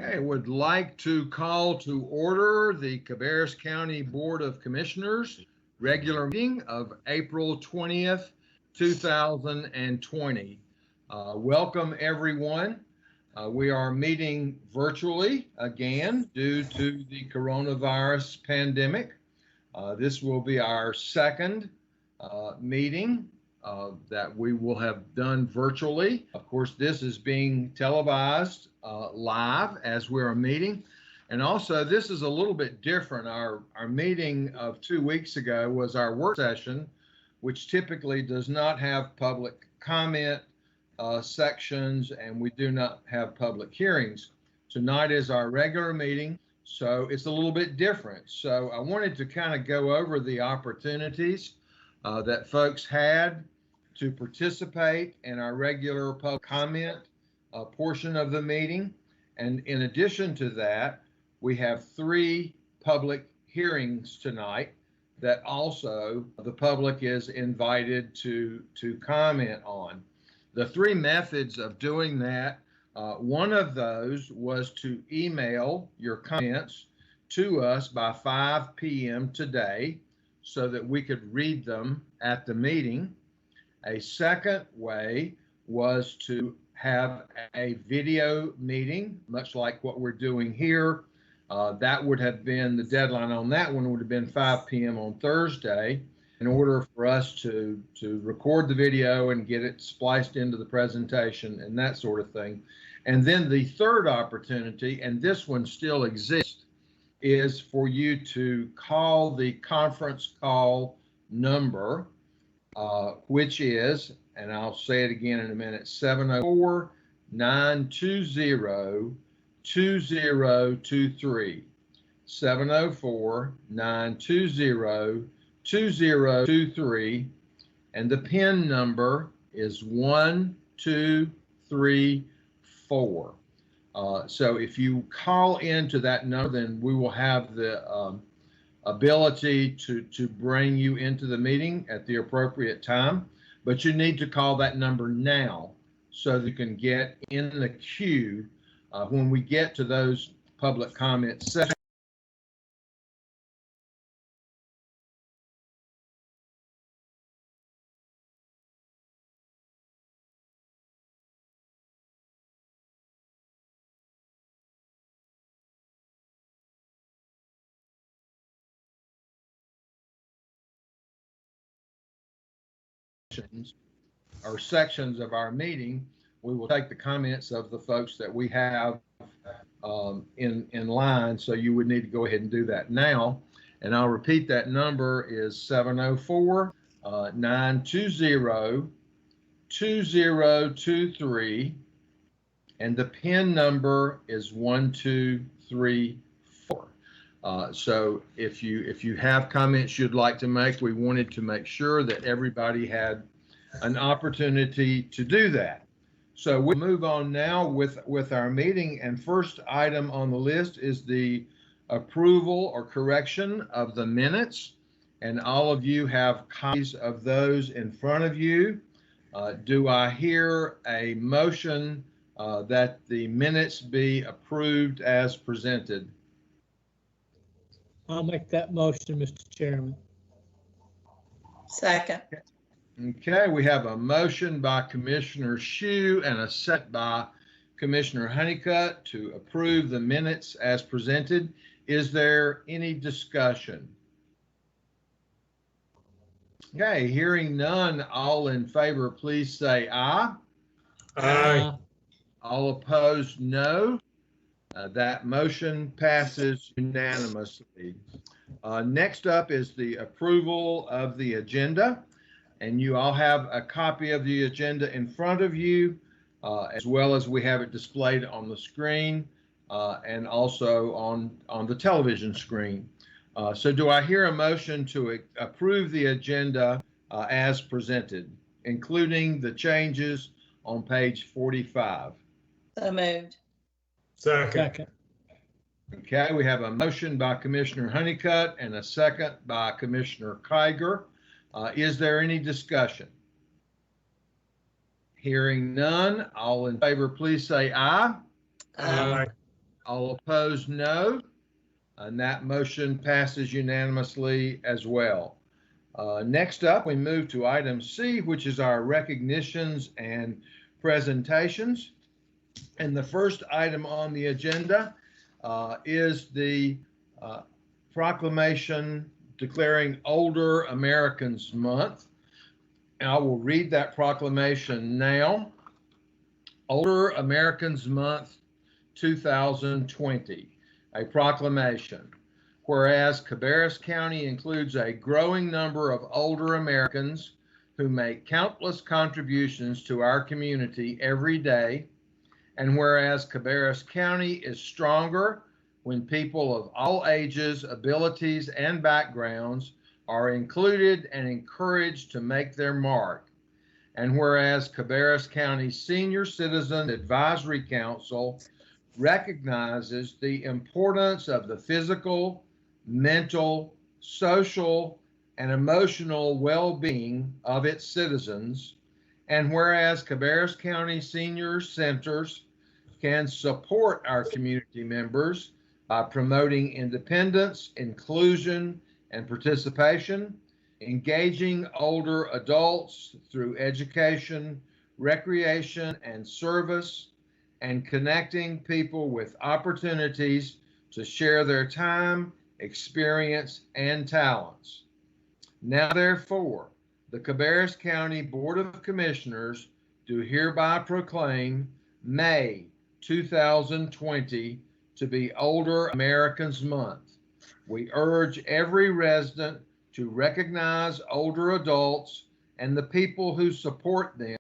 I would like to call to order the Cabarrus County Board of Commissioners regular meeting of April 20th, 2020. Welcome, everyone. We are meeting virtually again due to the coronavirus pandemic. This will be our second meeting that we will have done virtually. Of course, this is being televised live as we're meeting. And also, this is a little bit different. Our meeting of 2 weeks ago was our work session, which typically does not have public comment sections, and we do not have public hearings. Tonight is our regular meeting, so it's a little bit different. So I wanted to kind of go over the opportunities that folks had to participate in our regular public comment portion of the meeting. And in addition to that, we have 3 public hearings tonight that also the public is invited to comment on. The 3 methods of doing that, one of those was to email your comments to us by 5 p.m. today so that we could read them at the meeting. A second way was to have a video meeting, much like what we're doing here. That would have been, the deadline on that one would have been 5 p.m. on Thursday in order for us to record the video and get it spliced into the presentation and that sort of thing. And then the third opportunity, and this one still exists, is for you to call the conference call number, which is, and I'll say it again in a minute, 704-920-2023. 704-920-2023. And the PIN number is 1234. So if you call into that number, then we will have the ability to bring you into the meeting at the appropriate time. But you need to call that number now so that you can get in the queue when we get to those public comment sessions. Or sections of our meeting, we will take the comments of the folks that we have in line. So you would need to go ahead and do that now. And I'll repeat, that number is 704-920-2023. And the PIN number is 1234. So if you have comments you'd like to make, we wanted to make sure that everybody had an opportunity to do that. So we'll move on now with our meeting, and first item on the list is the approval or correction of the minutes, and all of you have copies of those in front of you. Do I hear a motion that the minutes be approved as presented? I'll make that motion, Mr. Chairman. Second. Okay, we have a motion by Commissioner Shue and a second by Commissioner Honeycutt to approve the minutes as presented. Is there any discussion? Okay, hearing none, all in favor, please say aye. Aye. All opposed, no. That motion passes unanimously. Next up is the approval of the agenda. And you all have a copy of the agenda in front of you, as well as we have it displayed on the screen and also on the television screen. So do I hear a motion to approve the agenda as presented, including the changes on page 45? So moved. Second. Okay, we have a motion by Commissioner Honeycutt and a second by Commissioner Kiger. Is there any discussion? Hearing none, all in favor, please say aye. Aye. All opposed, no. And that motion passes unanimously as well. Next up, we move to item C, which is our recognitions and presentations. And the first item on the agenda is the proclamation declaring Older Americans Month. And I will read that proclamation now. Older Americans Month 2020, a proclamation. Whereas Cabarrus County includes a growing number of older Americans who make countless contributions to our community every day, and whereas Cabarrus County is stronger when people of all ages, abilities, and backgrounds are included and encouraged to make their mark, and whereas Cabarrus County Senior Citizen Advisory Council recognizes the importance of the physical, mental, social, and emotional well-being of its citizens, and whereas Cabarrus County Senior Centers can support our community members by promoting independence, inclusion, and participation, engaging older adults through education, recreation, and service, and connecting people with opportunities to share their time, experience, and talents. Now, therefore, the Cabarrus County Board of Commissioners do hereby proclaim May 2020 to be Older Americans Month. We urge every resident to recognize older adults and the people who support them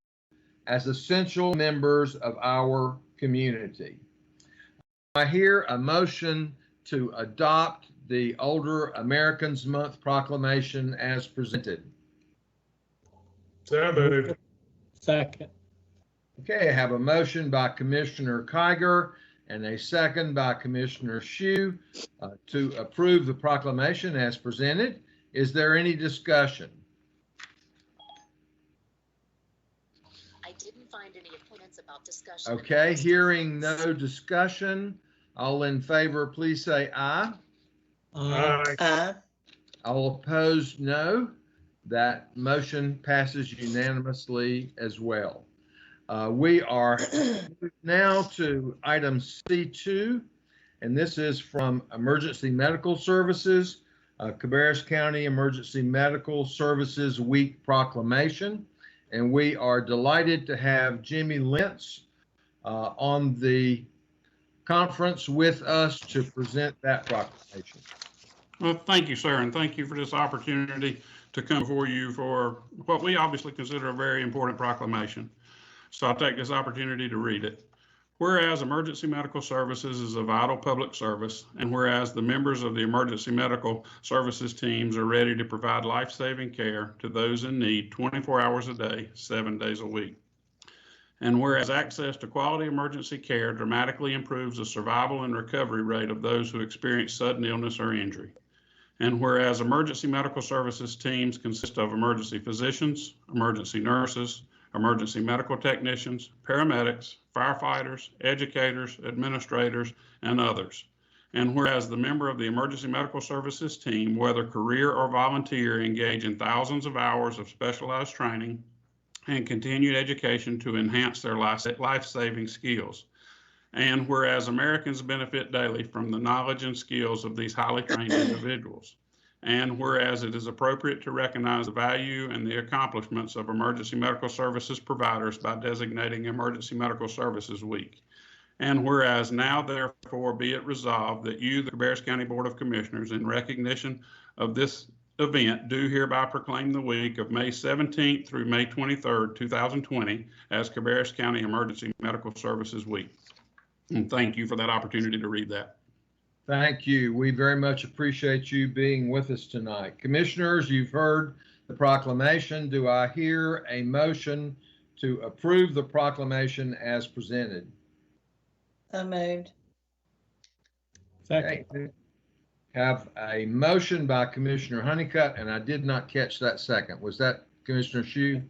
as essential members of our community. I hear a motion to adopt the Older Americans Month proclamation as presented. So moved. Second. Okay, I have a motion by Commissioner Kiger and a second by Commissioner Shue to approve the proclamation as presented. Is there any discussion? I didn't find any appointments about discussion. Okay, hearing no discussion, all in favor, please say aye. Aye. All opposed, no. That motion passes unanimously as well. We are now to item C2, and this is from Emergency Medical Services, Cabarrus County Emergency Medical Services Week proclamation. And we are delighted to have Jimmy Lentz on the conference with us to present that proclamation. Well, thank you, sir, and thank you for this opportunity to come before you for what we obviously consider a very important proclamation. So I'll take this opportunity to read it. Whereas emergency medical services is a vital public service, and whereas the members of the emergency medical services teams are ready to provide life-saving care to those in need 24 hours a day, 7 days a week. And whereas access to quality emergency care dramatically improves the survival and recovery rate of those who experience sudden illness or injury. And whereas emergency medical services teams consist of emergency physicians, emergency nurses, emergency medical technicians, paramedics, firefighters, educators, administrators, and others. And whereas the member of the emergency medical services team, whether career or volunteer, engage in thousands of hours of specialized training and continued education to enhance their life-saving skills. And whereas Americans benefit daily from the knowledge and skills of these highly trained individuals. And whereas it is appropriate to recognize the value and the accomplishments of emergency medical services providers by designating Emergency Medical Services Week. And whereas now therefore be it resolved that you, the Cabarrus County Board of Commissioners, in recognition of this event, do hereby proclaim the week of May 17th through May 23rd, 2020 as Cabarrus County Emergency Medical Services Week. And thank you for that opportunity to read that. Thank you. We very much appreciate you being with us tonight. Commissioners, you've heard the proclamation. Do I hear a motion to approve the proclamation as presented? So moved. Second. Okay. Have a motion by Commissioner Honeycutt, and I did not catch that second. Was that Commissioner Shue?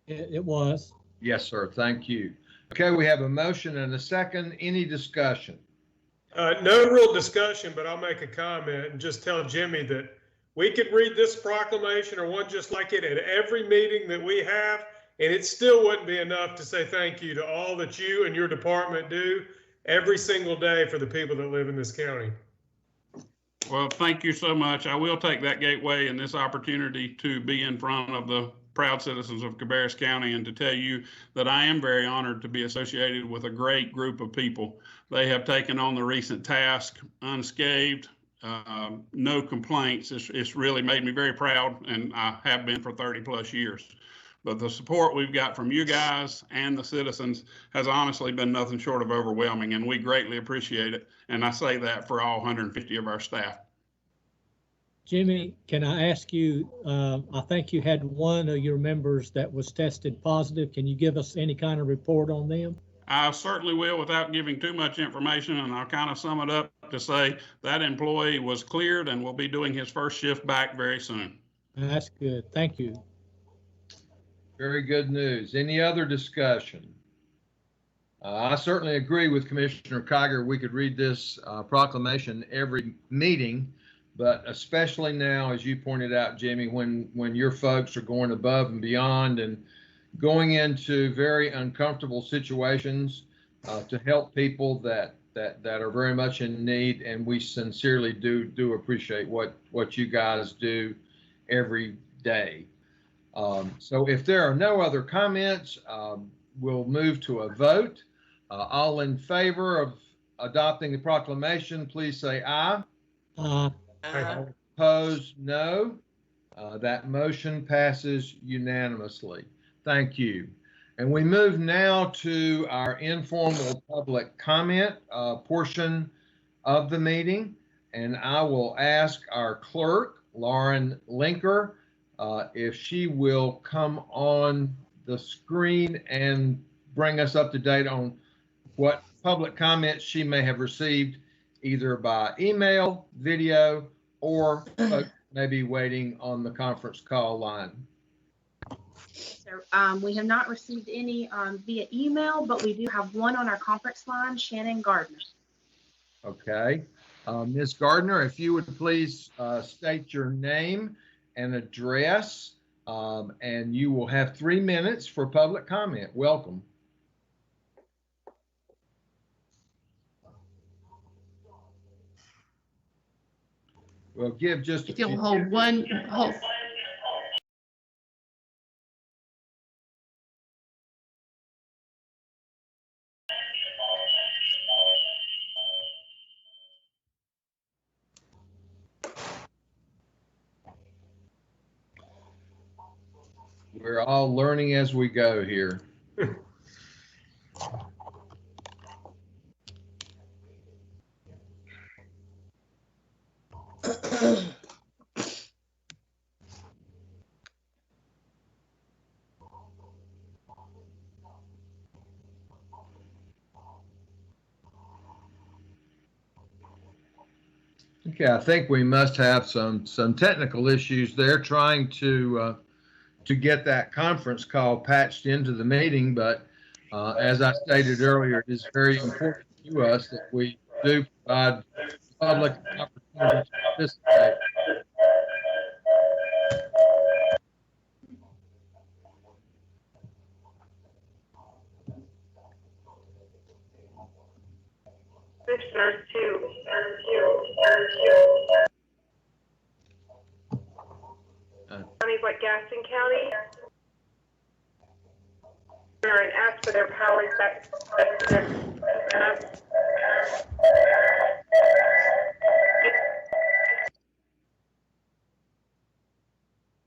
It was. Yes, sir. Thank you. Okay, we have a motion and a second. Any discussion? No real discussion, but I'll make a comment and just tell Jimmy that we could read this proclamation or one just like it at every meeting that we have, and it still wouldn't be enough to say thank you to all that you and your department do every single day for the people that live in this county. Well, thank you so much. I will take that gateway and this opportunity to be in front of the proud citizens of Cabarrus County and to tell you that I am very honored to be associated with a great group of people. They have taken on the recent task unscathed, no complaints. It's really made me very proud, and I have been for 30 plus years. But the support we've got from you guys and the citizens has honestly been nothing short of overwhelming, and we greatly appreciate it. And I say that for all 150 of our staff. Jimmy, can I ask you, I think you had one of your members that was tested positive. Can you give us any kind of report on them? I certainly will without giving too much information, and I'll kind of sum it up to say that employee was cleared and will be doing his first shift back very soon. That's good. Thank you. Very good news. Any other discussion? I certainly agree with Commissioner Kiger. We could read this proclamation every meeting, but especially now, as you pointed out, Jimmy, when your folks are going above and beyond and going into very uncomfortable situations to help people that are very much in need, and we sincerely do appreciate what you guys do every day. So if there are no other comments, we'll move to a vote. All in favor of adopting the proclamation, please say aye. Opposed, no. That motion passes unanimously. Thank you. And we move now to our informal public comment portion of the meeting. And I will ask our clerk, Lauren Linker, if she will come on the screen and bring us up to date on what public comments she may have received either by email, video, or maybe waiting on the conference call line. So we have not received any via email, but we do have one on our conference line, Shannon Gardner. Okay. Ms. Gardner, if you would please state your name and address, and you will have 3 minutes for public comment. Welcome. We'll give just a If you'll few. hold. We're all learning as we go here. Okay, I think we must have some technical issues there trying to get that conference call patched into the meeting. But as I stated earlier, it is very important to us that we do provide public opportunity to participate. Commissioner two. Counties like Gaston County are and ask for their powers back.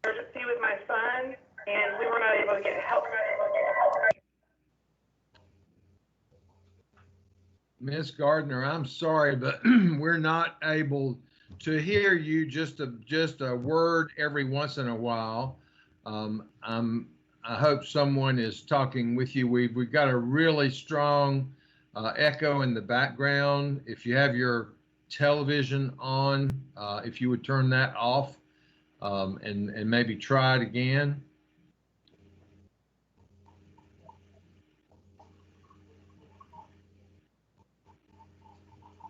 Emergency with my son, and we were not able to get help. Ms. Gardner, I'm sorry, but we're not able to hear you. Just a word every once in a while. I hope someone is talking with you. We've got a really strong echo in the background. If you have your television on, if you would turn that off and maybe try it again.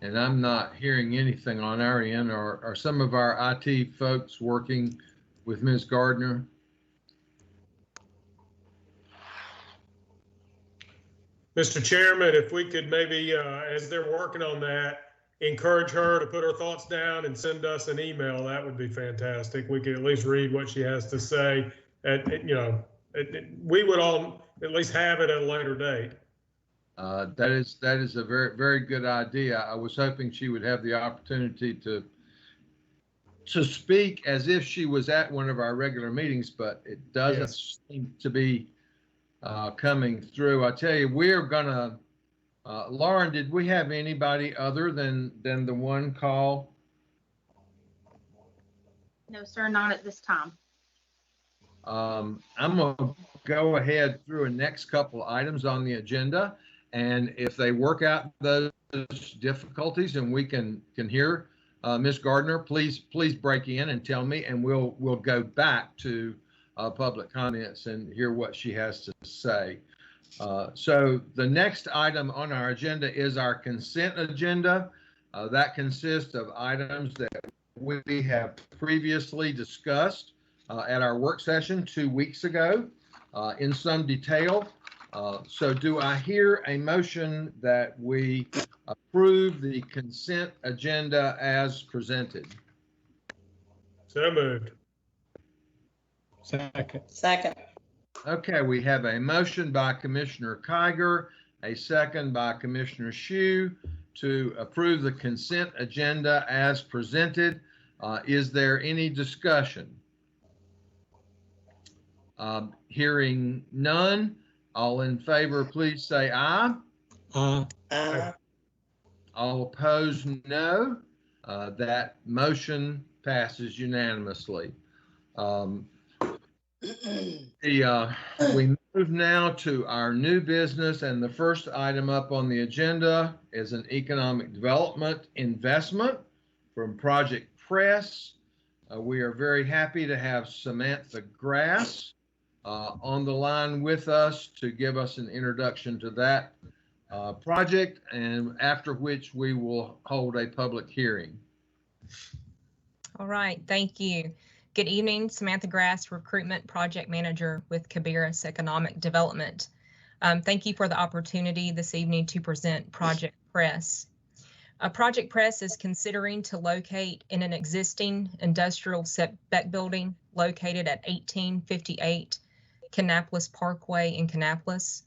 and I'm not hearing anything on our end. Are some of our IT folks working with Ms. Gardner? Mr. Chairman, if we could maybe, as they're working on that, encourage her to put her thoughts down and send us an email, that would be fantastic. We could at least read what she has to say. We would all at least have it at a later date. That is a very, very good idea. I was hoping she would have the opportunity to speak as if she was at one of our regular meetings, but it doesn't seem to be coming through. I tell you, we're gonna, Lauren, did we have anybody other than the one call? No, sir, not at this time. I'm gonna go ahead through a next couple items on the agenda, and if they work out those difficulties and we can hear Ms. Gardner, please break in and tell me, and we'll go back to public comments and hear what she has to say. So the next item on our agenda is our consent agenda. That consists of items that we have previously discussed at our work session 2 weeks ago in some detail. So do I hear a motion that we approve the consent agenda as presented? So moved. Second. Second. Okay, we have a motion by Commissioner Kiger, a second by Commissioner Shue to approve the consent agenda as presented. Is there any discussion? Hearing none, all in favor, please say aye. Aye. All opposed, no. That motion passes unanimously. We move now to our new business, and the first item up on the agenda is an economic development investment from Project Press. We are very happy to have Samantha Grass on the line with us to give us an introduction to that project, and after which we will hold a public hearing. All right, thank you. Good evening, Samantha Grass, Recruitment Project Manager with Cabarrus Economic Development. Thank you for the opportunity this evening to present Project Press. Project Press is considering to locate in an existing industrial spec building located at 1858 Kannapolis Parkway in Kannapolis.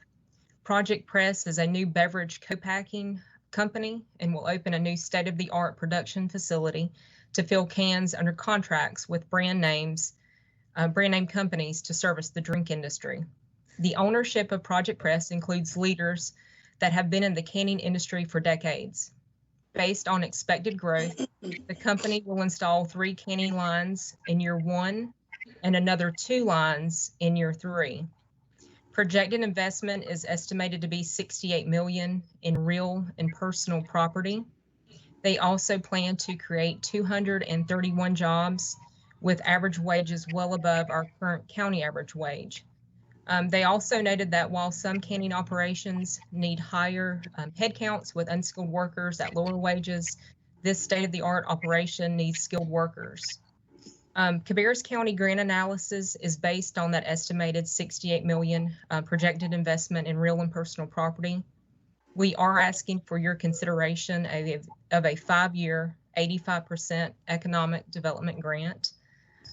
Project Press is a new beverage co-packing company and will open a new state-of-the-art production facility to fill cans under contracts with brand name companies to service the drink industry. The ownership of Project Press includes leaders that have been in the canning industry for decades. Based on expected growth, the company will install 3 canning lines in year 1 and another 2 lines in year 3. Projected investment is estimated to be $68 million in real and personal property. They also plan to create 231 jobs with average wages well above our current county average wage. They also noted that while some canning operations need higher headcounts with unskilled workers at lower wages, this state-of-the-art operation needs skilled workers. Cabarrus County grant analysis is based on that estimated $68 million projected investment in real and personal property. We are asking for your consideration of a 5-year, 85% economic development grant.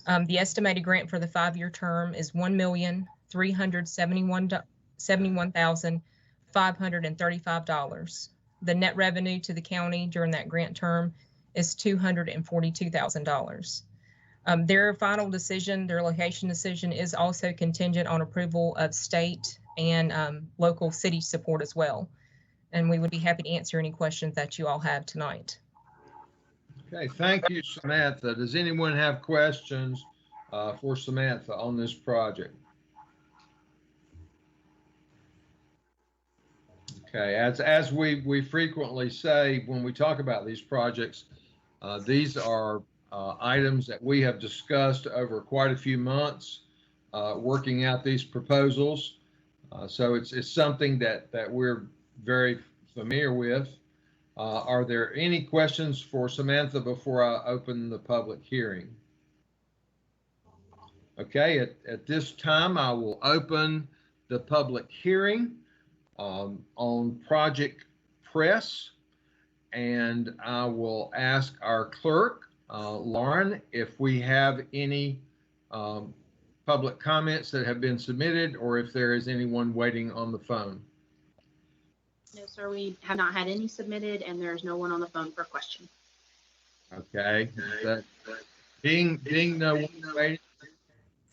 The estimated grant for the 5-year term is $1,371,535. The net revenue to the county during that grant term is $242,000. Their final decision, their location decision, is also contingent on approval of state and local city support as well. And we would be happy to answer any questions that you all have tonight. Okay, thank you, Samantha. Does anyone have questions for Samantha on this project? Okay, as we frequently say when we talk about these projects, these are items that we have discussed over quite a few months, working out these proposals. So it's something that we're very familiar with. Are there any questions for Samantha before I open the public hearing? Okay, at this time, I will open the public hearing on Project Press, and I will ask our clerk, Lauren, if we have any public comments that have been submitted, or if there is anyone waiting on the phone. No, sir, we have not had any submitted, and there's no one on the phone for a question. Okay, being no one waiting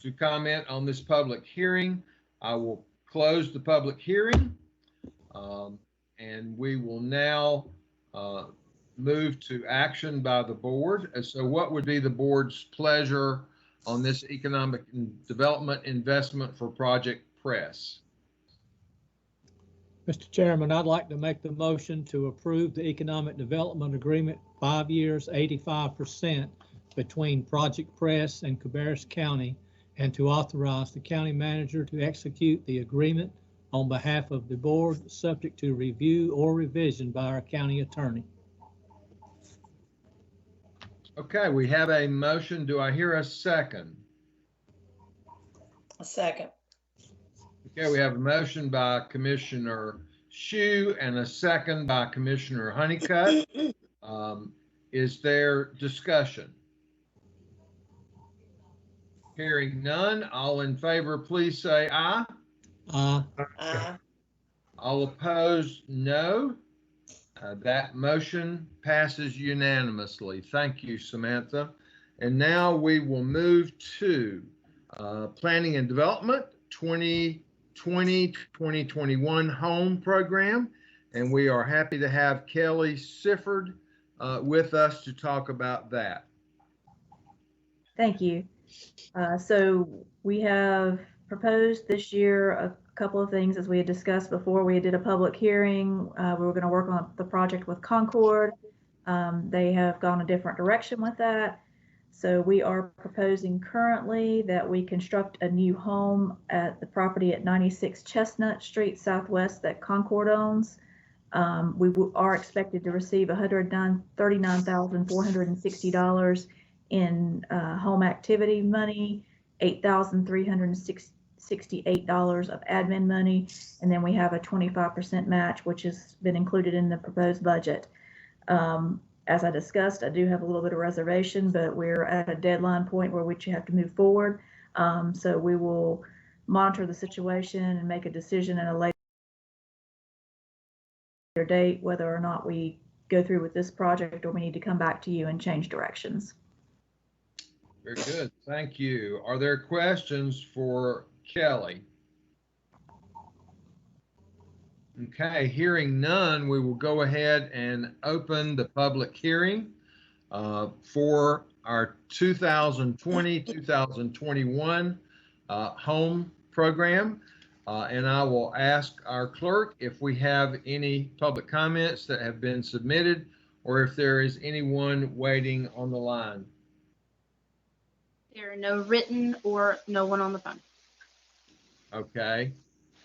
to comment on this public hearing, I will close the public hearing, and we will now move to action by the board. So what would be the board's pleasure on this economic development investment for Project Press? Mr. Chairman, I'd like to make the motion to approve the economic development agreement, 5 years, 85% between Project Press and Cabarrus County, and to authorize the county manager to execute the agreement on behalf of the board, subject to review or revision by our county attorney. Okay, we have a motion. Do I hear a second? A second. Okay, we have a motion by Commissioner Shue and a second by Commissioner Honeycutt. Is there discussion? Hearing none, all in favor, please say aye. Aye. All opposed, no. That motion passes unanimously. Thank you, Samantha. And now we will move to Planning and Development 2020-2021 Home Program. And we are happy to have Kelly Sifford with us to talk about that. Thank you. So we have proposed this year a couple of things, as we had discussed before. We did a public hearing. We were going to work on the project with Concord. They have gone a different direction with that. So we are proposing currently that we construct a new home at the property at 96 Chestnut Street Southwest that Concord owns. We are expected to receive $139,460 in home activity money, $8,368 of admin money, and then we have a 25% match, which has been included in the proposed budget. As I discussed, I do have a little bit of reservation, but we're at a deadline point where we have to move forward. So we will monitor the situation and make a decision at a later date whether or not we go through with this project or we need to come back to you and change directions. Very good. Thank you. Are there questions for Kelly? Okay, hearing none, we will go ahead and open the public hearing for our 2020-2021 home program. And I will ask our clerk if we have any public comments that have been submitted or if there is anyone waiting on the line. There are no written or no one on the phone. Okay.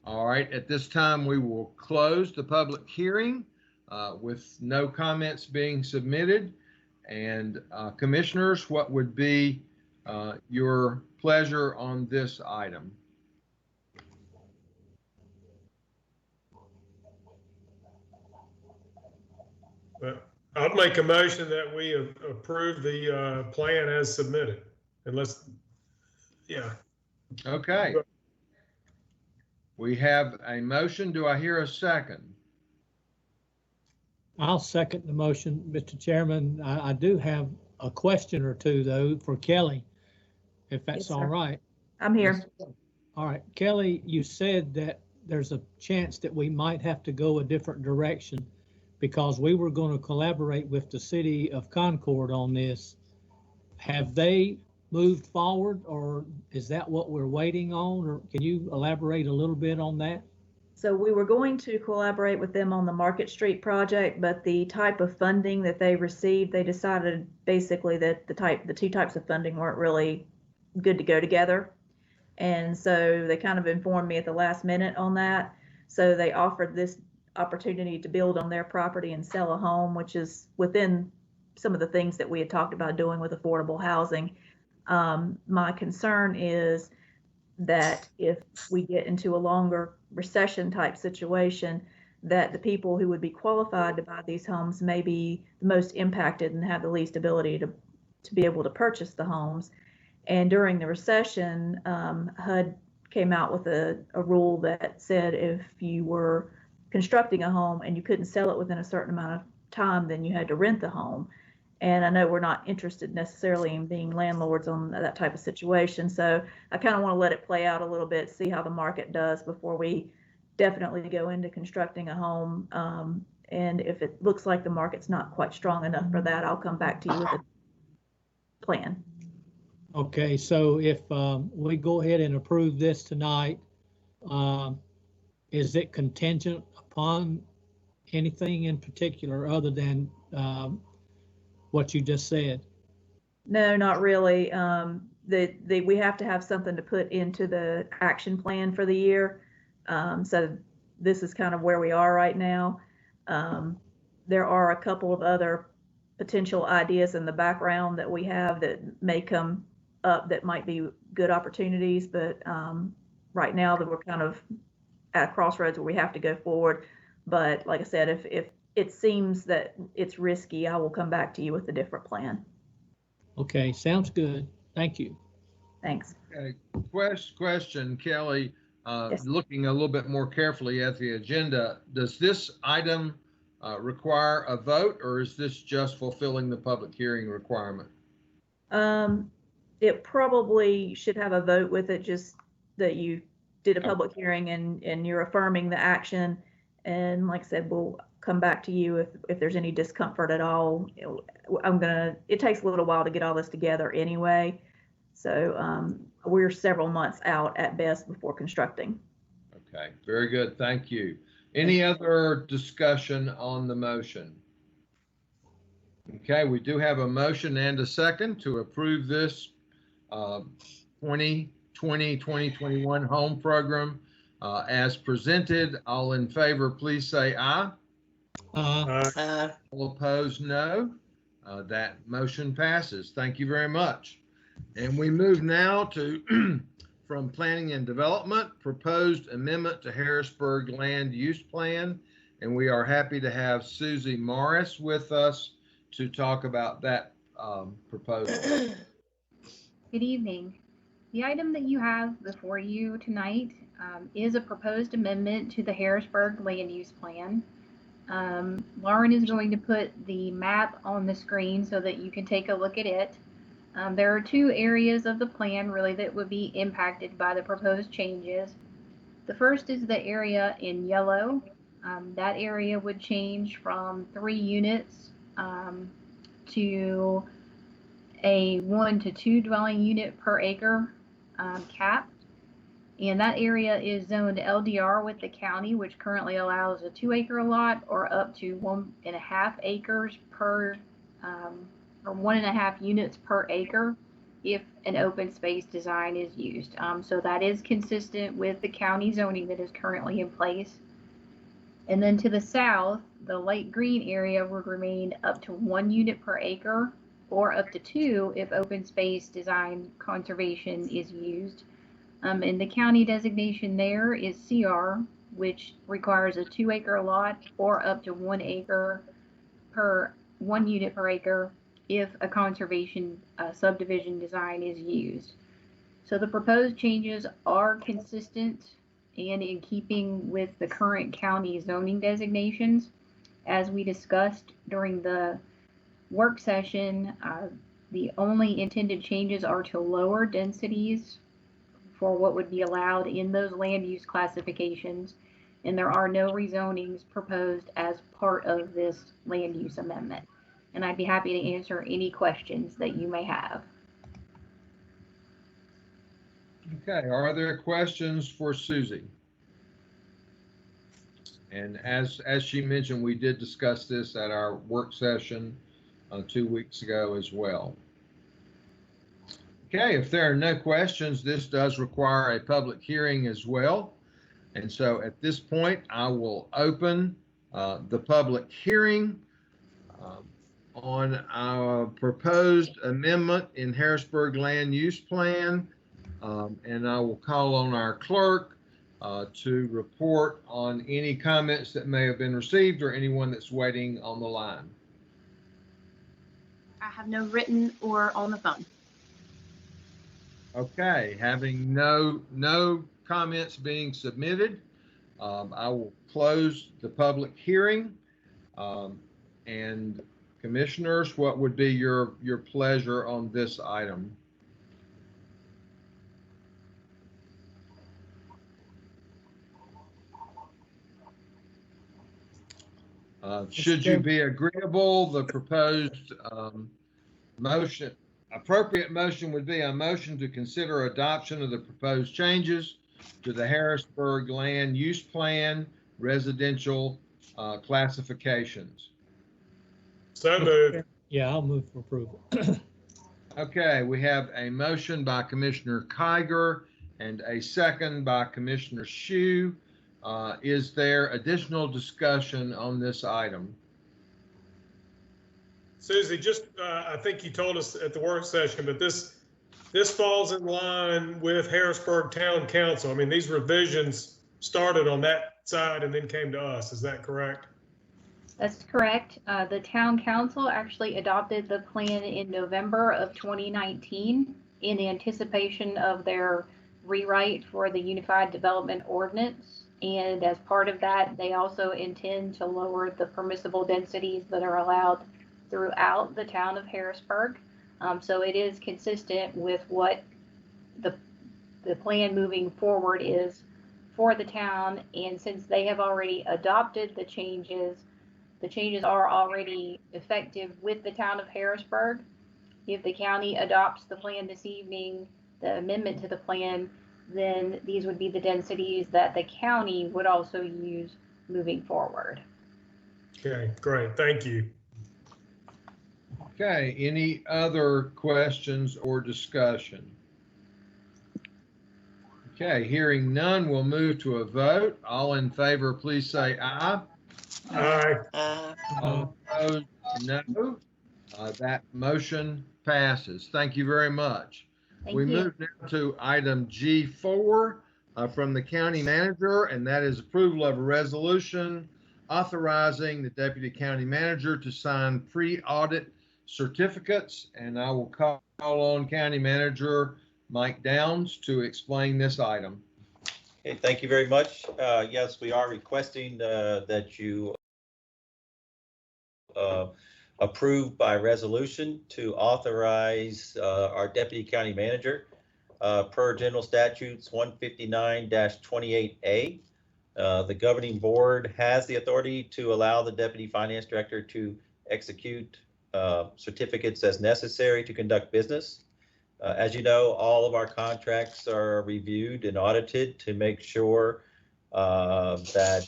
All right. At this time, we will close the public hearing with no comments being submitted. And commissioners, what would be your pleasure on this item? I'll make a motion that we approve the plan as submitted. Unless, yeah. Okay. We have a motion. Do I hear a second? I'll second the motion, Mr. Chairman. I do have a question or two, though, for Kelly, if that's Yes, all sir. right. I'm here. All right, Kelly, you said that there's a chance that we might have to go a different direction because we were going to collaborate with the city of Concord on this. Have they moved forward, or is that what we're waiting on? Or can you elaborate a little bit on that? So we were going to collaborate with them on the Market Street project, but the type of funding that they received, they decided basically that the two types of funding weren't really good to go together. And so they kind of informed me at the last minute on that. So they offered this opportunity to build on their property and sell a home, which is within some of the things that we had talked about doing with affordable housing. My concern is that if we get into a longer recession type situation, that the people who would be qualified to buy these homes may be the most impacted and have the least ability to be able to purchase the homes. And during the recession, HUD came out with a rule that said if you were constructing a home and you couldn't sell it within a certain amount of time, then you had to rent the home. And I know we're not interested necessarily in being landlords on that type of situation. So I kind of want to let it play out a little bit, see how the market does before we definitely go into constructing a home. And if it looks like the market's not quite strong enough for that, I'll come back to you with a plan. Okay, so if we go ahead and approve this tonight, is it contingent upon anything in particular other than what you just said? No, not really. We have to have something to put into the action plan for the year. So this is kind of where we are right now. There are a couple of other potential ideas in the background that we have that may come up that might be good opportunities, but right now that we're kind of at a crossroads where we have to go forward. But like I said, if it seems that it's risky, I will come back to you with a different plan. Okay, sounds good. Thank you. Thanks. Okay. Question, Kelly, Yes. looking a little bit more carefully at the agenda, does this item require a vote, or is this just fulfilling the public hearing requirement? It probably should have a vote with it, just that you did a public hearing and you're affirming the action. And like I said, we'll come back to you if there's any discomfort at all. It takes a little while to get all this together anyway. So we're several months out at best before constructing. Okay, very good. Thank you. Any other discussion on the motion? Okay, we do have a motion and a second to approve this 2020-2021 home program as presented. All in favor, please say aye. All opposed, no. That motion passes. Thank you very much. And we move now to from Planning and Development, proposed amendment to Harrisburg Land Use Plan. And we are happy to have Susie Morris with us to talk about that proposal. Good evening. The item that you have before you tonight is a proposed amendment to the Harrisburg Land Use Plan. Lauren is going to put the map on the screen so that you can take a look at it. There are two areas of the plan really that would be impacted by the proposed changes. The first is the area in yellow. That area would change from 3 units to a 1 to 2 dwelling unit per acre cap. And that area is zoned LDR with the county, which currently allows a 2-acre lot or up to 1.5 acres per, or 1.5 units per acre if an open space design is used. So that is consistent with the county zoning that is currently in place. And then to the south, the light green area would remain up to 1 unit per acre or up to 2 if open space design conservation is used. And the county designation there is CR, which requires a 2-acre lot or up to 1 acre per 1 unit per acre if a conservation subdivision design is used. So the proposed changes are consistent and in keeping with the current county zoning designations. As we discussed during the work session, the only intended changes are to lower densities for what would be allowed in those land use classifications, and there are no rezonings proposed as part of this land use amendment. And I'd be happy to answer any questions that you may have. Okay, are there questions for Susie? And as she mentioned, we did discuss this at our work session 2 weeks ago as well. Okay, if there are no questions, this does require a public hearing as well. And so at this point, I will open the public hearing on our proposed amendment in Harrisburg Land Use Plan. And I will call on our clerk to report on any comments that may have been received or anyone that's waiting on the line. I have no written or on the phone. Okay, having no comments being submitted, I will close the public hearing. And commissioners, what would be your pleasure on this item? Should you be agreeable, the proposed appropriate motion would be a motion to consider adoption of the proposed changes to the Harrisburg Land Use Plan residential classifications. So moved. Yeah, I'll move for approval. Okay, we have a motion by Commissioner Kiger and a second by Commissioner Shue. Is there additional discussion on this item? Susie, just, I think you told us at the work session, but this falls in line with Harrisburg Town Council. I mean, these revisions started on that side and then came to us. Is that correct? That's correct. The town council actually adopted the plan in November of 2019 in anticipation of their rewrite for the Unified Development Ordinance. And as part of that, they also intend to lower the permissible densities that are allowed throughout the town of Harrisburg. So it is consistent with what the plan moving forward is for the town. And since they have already adopted the changes are already effective with the town of Harrisburg. If the county adopts the plan this evening, the amendment to the plan, then these would be the densities that the county would also use moving forward. Okay, great. Thank you. Okay, any other questions or discussion? Okay, hearing none, we'll move to a vote. All in favor, please say aye. Aye. All opposed, no. That motion passes. Thank you very much. Thank We you. move now to item G4 from the county manager, and that is approval of a resolution authorizing the deputy county manager to sign pre-audit certificates. And I will call on County Manager Mike Downs to explain this item. Okay, thank you very much. Yes, we are requesting that you approve by resolution to authorize our deputy county manager per general statutes 159-28A. The governing board has the authority to allow the deputy finance director to execute certificates as necessary to conduct business. As you know, all of our contracts are reviewed and audited to make sure that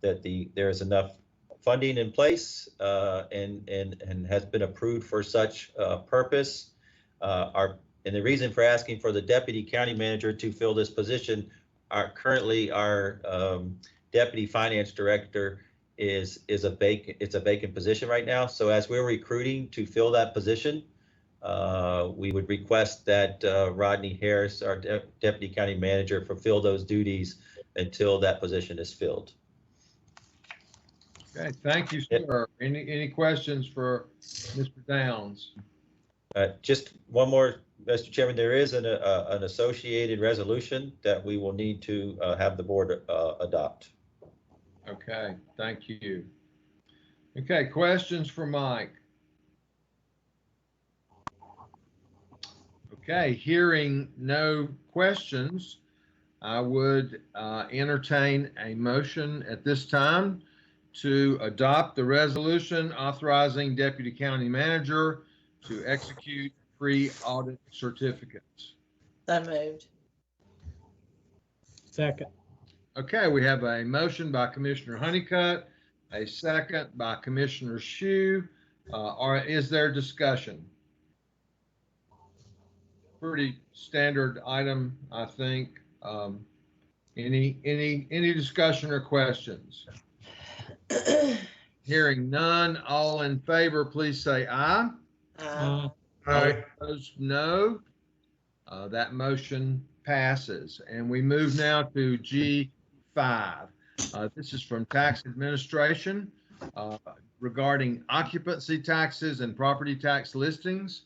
there is enough funding in place and has been approved for such purpose. And the reason for asking for the deputy county manager to fill this position, currently our deputy finance director is a vacant position right now. So as we're recruiting to fill that position, we would request that Rodney Harris, our deputy county manager, fulfill those duties until that position is filled. Okay, thank you, sir. Any questions for Mr. Downs? Just one more, Mr. Chairman, there is an associated resolution that we will need to have the board adopt. Okay, thank you. Okay, questions for Mike? Okay, hearing no questions, I would entertain a motion at this time to adopt the resolution authorizing deputy county manager to execute pre-audit certificates. So moved. Second. Okay, we have a motion by Commissioner Honeycutt, a second by Commissioner Shue. Is there discussion? Pretty standard item, I think. Any discussion or questions? Hearing none, all in favor, please say aye. Aye. Aye. Opposed, no. That motion passes. And we move now to G5. This is from Tax Administration regarding occupancy taxes and property tax listings.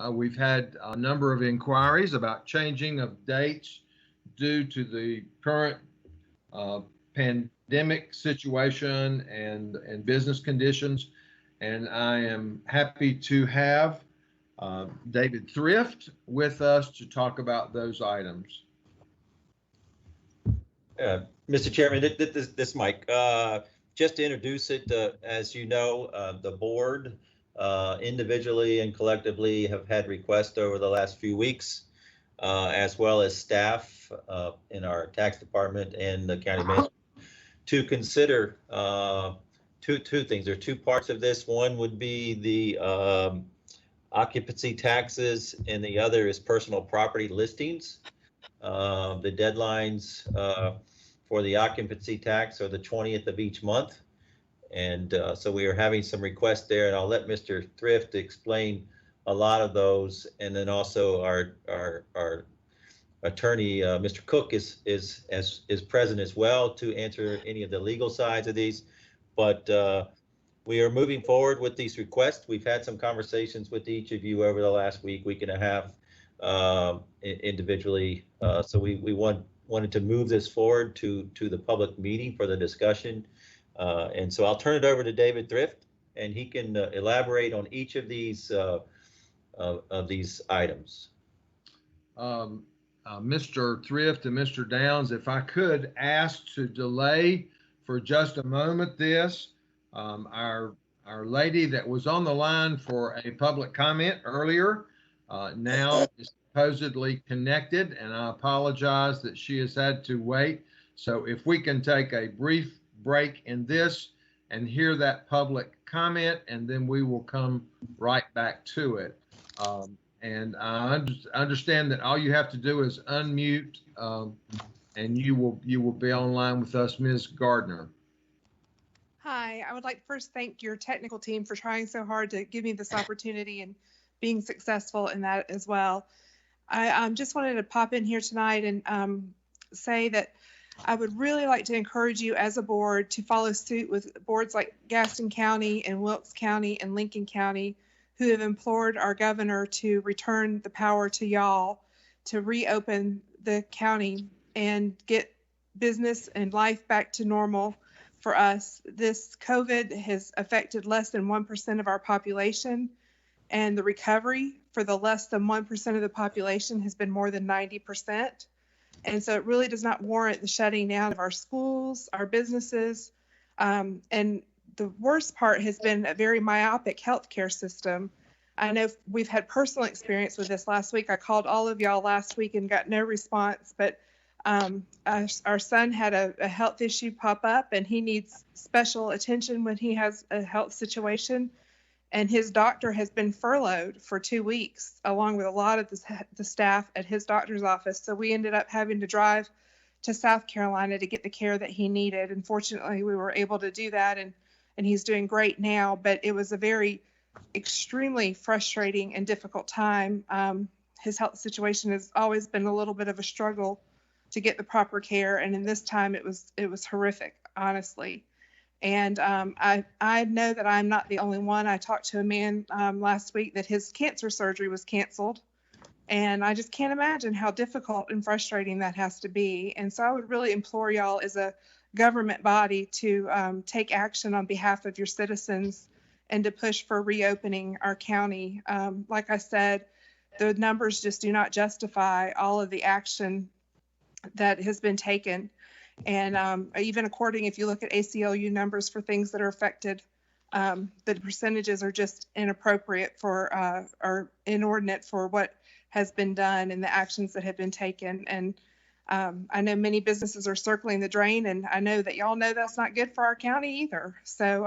We've had a number of inquiries about changing of dates due to the current pandemic situation and business conditions. And I am happy to have David Thrift with us to talk about those items. Mr. Chairman, this Mike, just to introduce it, as you know, the board individually and collectively have had requests over the last few weeks, as well as staff in our tax department and the county manager, to consider two things. There are two parts of this. One would be the occupancy taxes, and the other is personal property listings. The deadlines for the occupancy tax are the 20th of each month. And so we are having some requests there, and I'll let Mr. Thrift explain a lot of those. And then also our attorney, Mr. Cook, is present as well to answer any of the legal sides of these. But we are moving forward with these requests. We've had some conversations with each of you over the last week and a half individually. So we wanted to move this forward to the public meeting for the discussion. And so I'll turn it over to David Thrift, and he can elaborate on each of these items. Mr. Thrift and Mr. Downs, if I could ask to delay for just a moment this. Our lady that was on the line for a public comment earlier now is supposedly connected, and I apologize that she has had to wait. So if we can take a brief break in this and hear that public comment, and then we will come right back to it. And I understand that all you have to do is unmute, and you will be online with us, Ms. Gardner. Hi, I would like to first thank your technical team for trying so hard to give me this opportunity and being successful in that as well. I just wanted to pop in here tonight and say that I would really like to encourage you as a board to follow suit with boards like Gaston County and Wilkes County and Lincoln County, who have implored our governor to return the power to y'all to reopen the county and get business and life back to normal for us. This COVID has affected less than 1% of our population, and the recovery for the less than 1% of the population has been more than 90%. And so it really does not warrant the shutting down of our schools, our businesses. And the worst part has been a very myopic healthcare system. I know we've had personal experience with this last week. I called all of y'all last week and got no response, but our son had a health issue pop up, and he needs special attention when he has a health situation. And his doctor has been furloughed for 2 weeks, along with a lot of the staff at his doctor's office. So we ended up having to drive to South Carolina to get the care that he needed. And fortunately, we were able to do that, and he's doing great now. But it was a very extremely frustrating and difficult time. His health situation has always been a little bit of a struggle to get the proper care, and in this time it was horrific, honestly. And I know that I'm not the only one. I talked to a man last week that his cancer surgery was canceled, and I just can't imagine how difficult and frustrating that has to be. And so I would really implore y'all as a government body to take action on behalf of your citizens and to push for reopening our county. Like I said, the numbers just do not justify all of the action that has been taken. And even according, if you look at ACLU numbers for things that are affected, the percentages are just inappropriate for, or inordinate for what has been done and the actions that have been taken. And I know many businesses are circling the drain, and I know that y'all know that's not good for our county either. So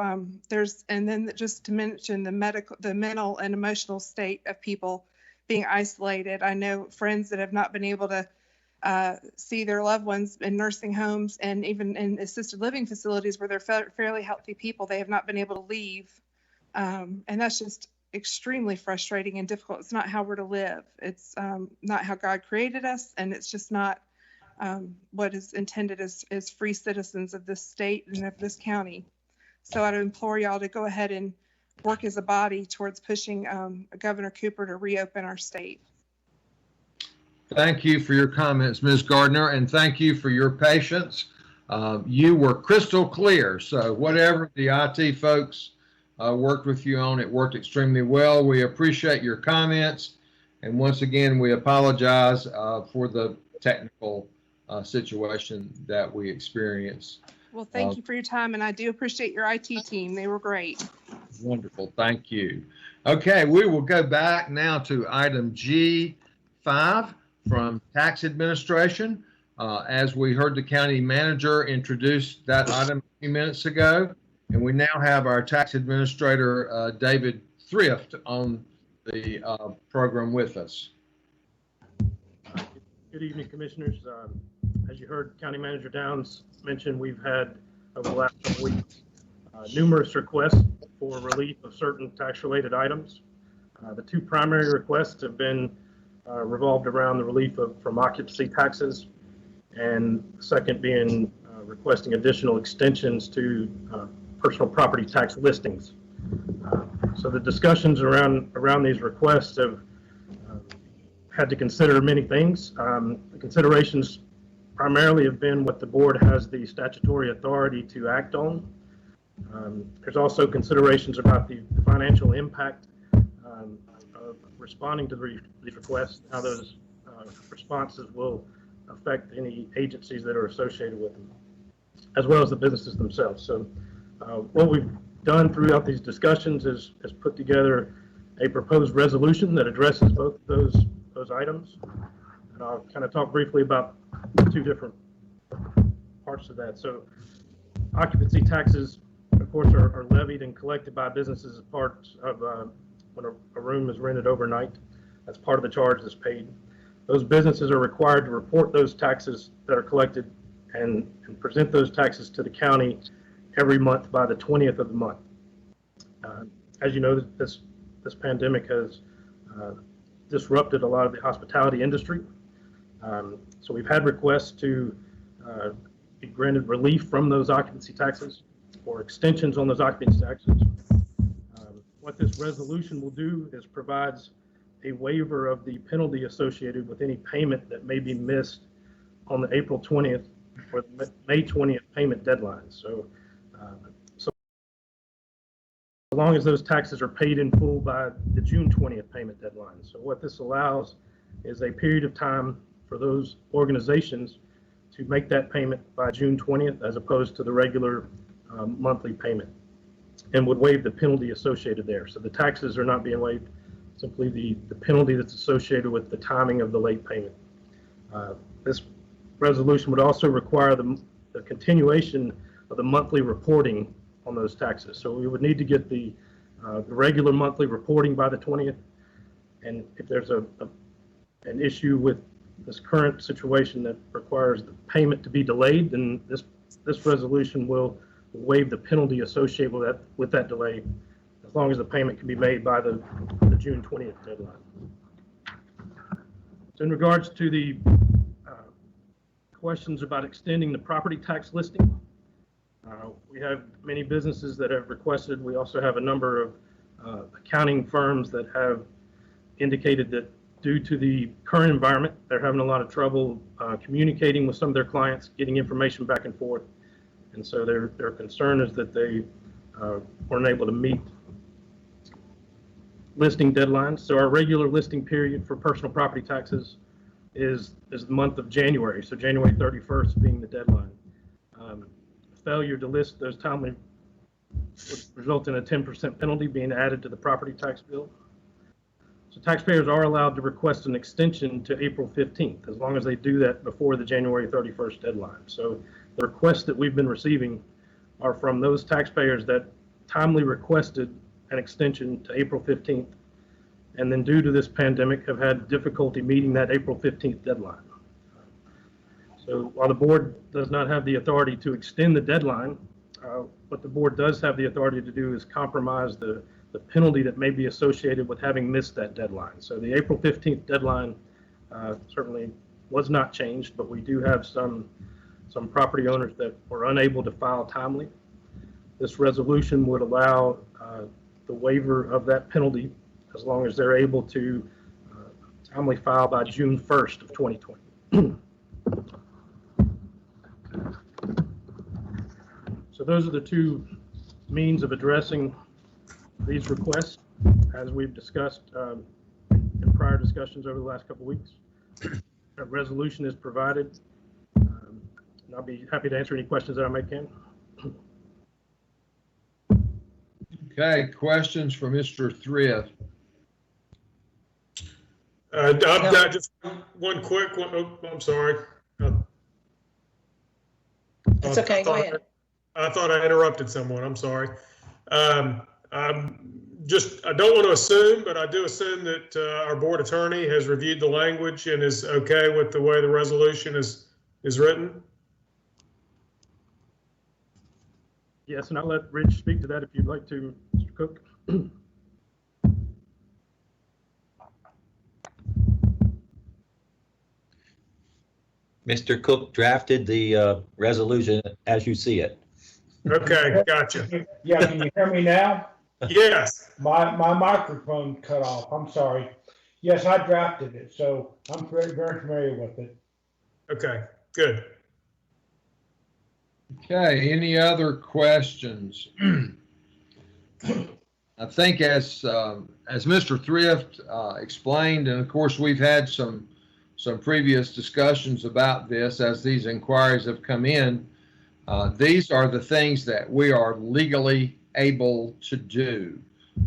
and then just to mention the mental and emotional state of people being isolated. I know friends that have not been able to see their loved ones in nursing homes and even in assisted living facilities where they're fairly healthy people. They have not been able to leave. And that's just extremely frustrating and difficult. It's not how we're to live. It's not how God created us, and it's just not what is intended as free citizens of this state and of this county. So I'd implore y'all to go ahead and work as a body towards pushing Governor Cooper to reopen our state. Thank you for your comments, Ms. Gardner, and thank you for your patience. You were crystal clear, so whatever the IT folks worked with you on, it worked extremely well. We appreciate your comments, and once again, we apologize for the technical situation that we experienced. Well, thank you for your time, and I do appreciate your IT team. They were great. Wonderful, thank you. Okay, we will go back now to item G5 from Tax Administration. As we heard the county manager introduce that item a few minutes ago, and we now have our tax administrator, David Thrift, on the program with us. Good evening, Commissioners. As you heard County Manager Downs mention, we've had over the last couple weeks numerous requests for relief of certain tax-related items. The two primary requests have been revolved around the relief from occupancy taxes, and the second being requesting additional extensions to personal property tax listings. So the discussions around these requests have had to consider many things. The considerations primarily have been what the board has the statutory authority to act on. There's also considerations about the financial impact of responding to these requests, how those responses will affect any agencies that are associated with them, as well as the businesses themselves. So what we've done throughout these discussions is put together a proposed resolution that addresses both those items. And I'll kind of talk briefly about the two different parts of that. So occupancy taxes, of course, are levied and collected by businesses as part of when a room is rented overnight. That's part of the charge that's paid. Those businesses are required to report those taxes that are collected and present those taxes to the county every month by the 20th of the month. As you know, this pandemic has disrupted a lot of the hospitality industry. So we've had requests to be granted relief from those occupancy taxes or extensions on those occupancy taxes. What this resolution will do is provides a waiver of the penalty associated with any payment that may be missed on the April 20th or the May 20th payment deadline. So so long as those taxes are paid in full by the June 20th payment deadline. So what this allows is a period of time for those organizations to make that payment by June 20th as opposed to the regular monthly payment, and would waive the penalty associated there. So the taxes are not being waived, simply the penalty that's associated with the timing of the late payment. This resolution would also require the continuation of the monthly reporting on those taxes. So we would need to get the regular monthly reporting by the 20th, and if there's an issue with this current situation that requires the payment to be delayed, then this resolution will waive the penalty associated with that delay, as long as the payment can be made by the June 20th deadline. So in regards to the questions about extending the property tax listing, we have many businesses that have requested. We also have a number of accounting firms that have indicated that due to the current environment, they're having a lot of trouble communicating with some of their clients, getting information back and forth. And so their concern is that they weren't able to meet listing deadlines. So our regular listing period for personal property taxes is the month of January. So January 31st being the deadline. Failure to list those timely would result in a 10% penalty being added to the property tax bill. So taxpayers are allowed to request an extension to April 15th, as long as they do that before the January 31st deadline. So the requests that we've been receiving are from those taxpayers that timely requested an extension to April 15th, and then due to this pandemic have had difficulty meeting that April 15th deadline. So while the board does not have the authority to extend the deadline, what the board does have the authority to do is compromise the penalty that may be associated with having missed that deadline. So the April 15th deadline certainly was not changed, but we do have some property owners that were unable to file timely. This resolution would allow the waiver of that penalty as long as they're able to timely file by June 1st of 2020. So those are the two means of addressing these requests, as we've discussed in prior discussions over the last couple of weeks. A resolution is provided, and I'll be happy to answer any questions that I may can. Okay, questions for Mr. Thrift? I've got just one quick one. Oh, I'm sorry. It's okay, go ahead. I thought I interrupted someone. I'm sorry. I don't want to assume, but I do assume that our board attorney has reviewed the language and is okay with the way the resolution is written. Yes, and I'll let Rich speak to that if you'd like to, Mr. Cook. Mr. Cook drafted the resolution as you see it. Okay, gotcha. Yeah, can you hear me now? Yes. My microphone cut off, I'm sorry. Yes, I drafted it, so I'm very familiar with it. Okay, good. Okay, any other questions? I think as Mr. Thrift explained, and of course we've had some previous discussions about this as these inquiries have come in, these are the things that we are legally able to do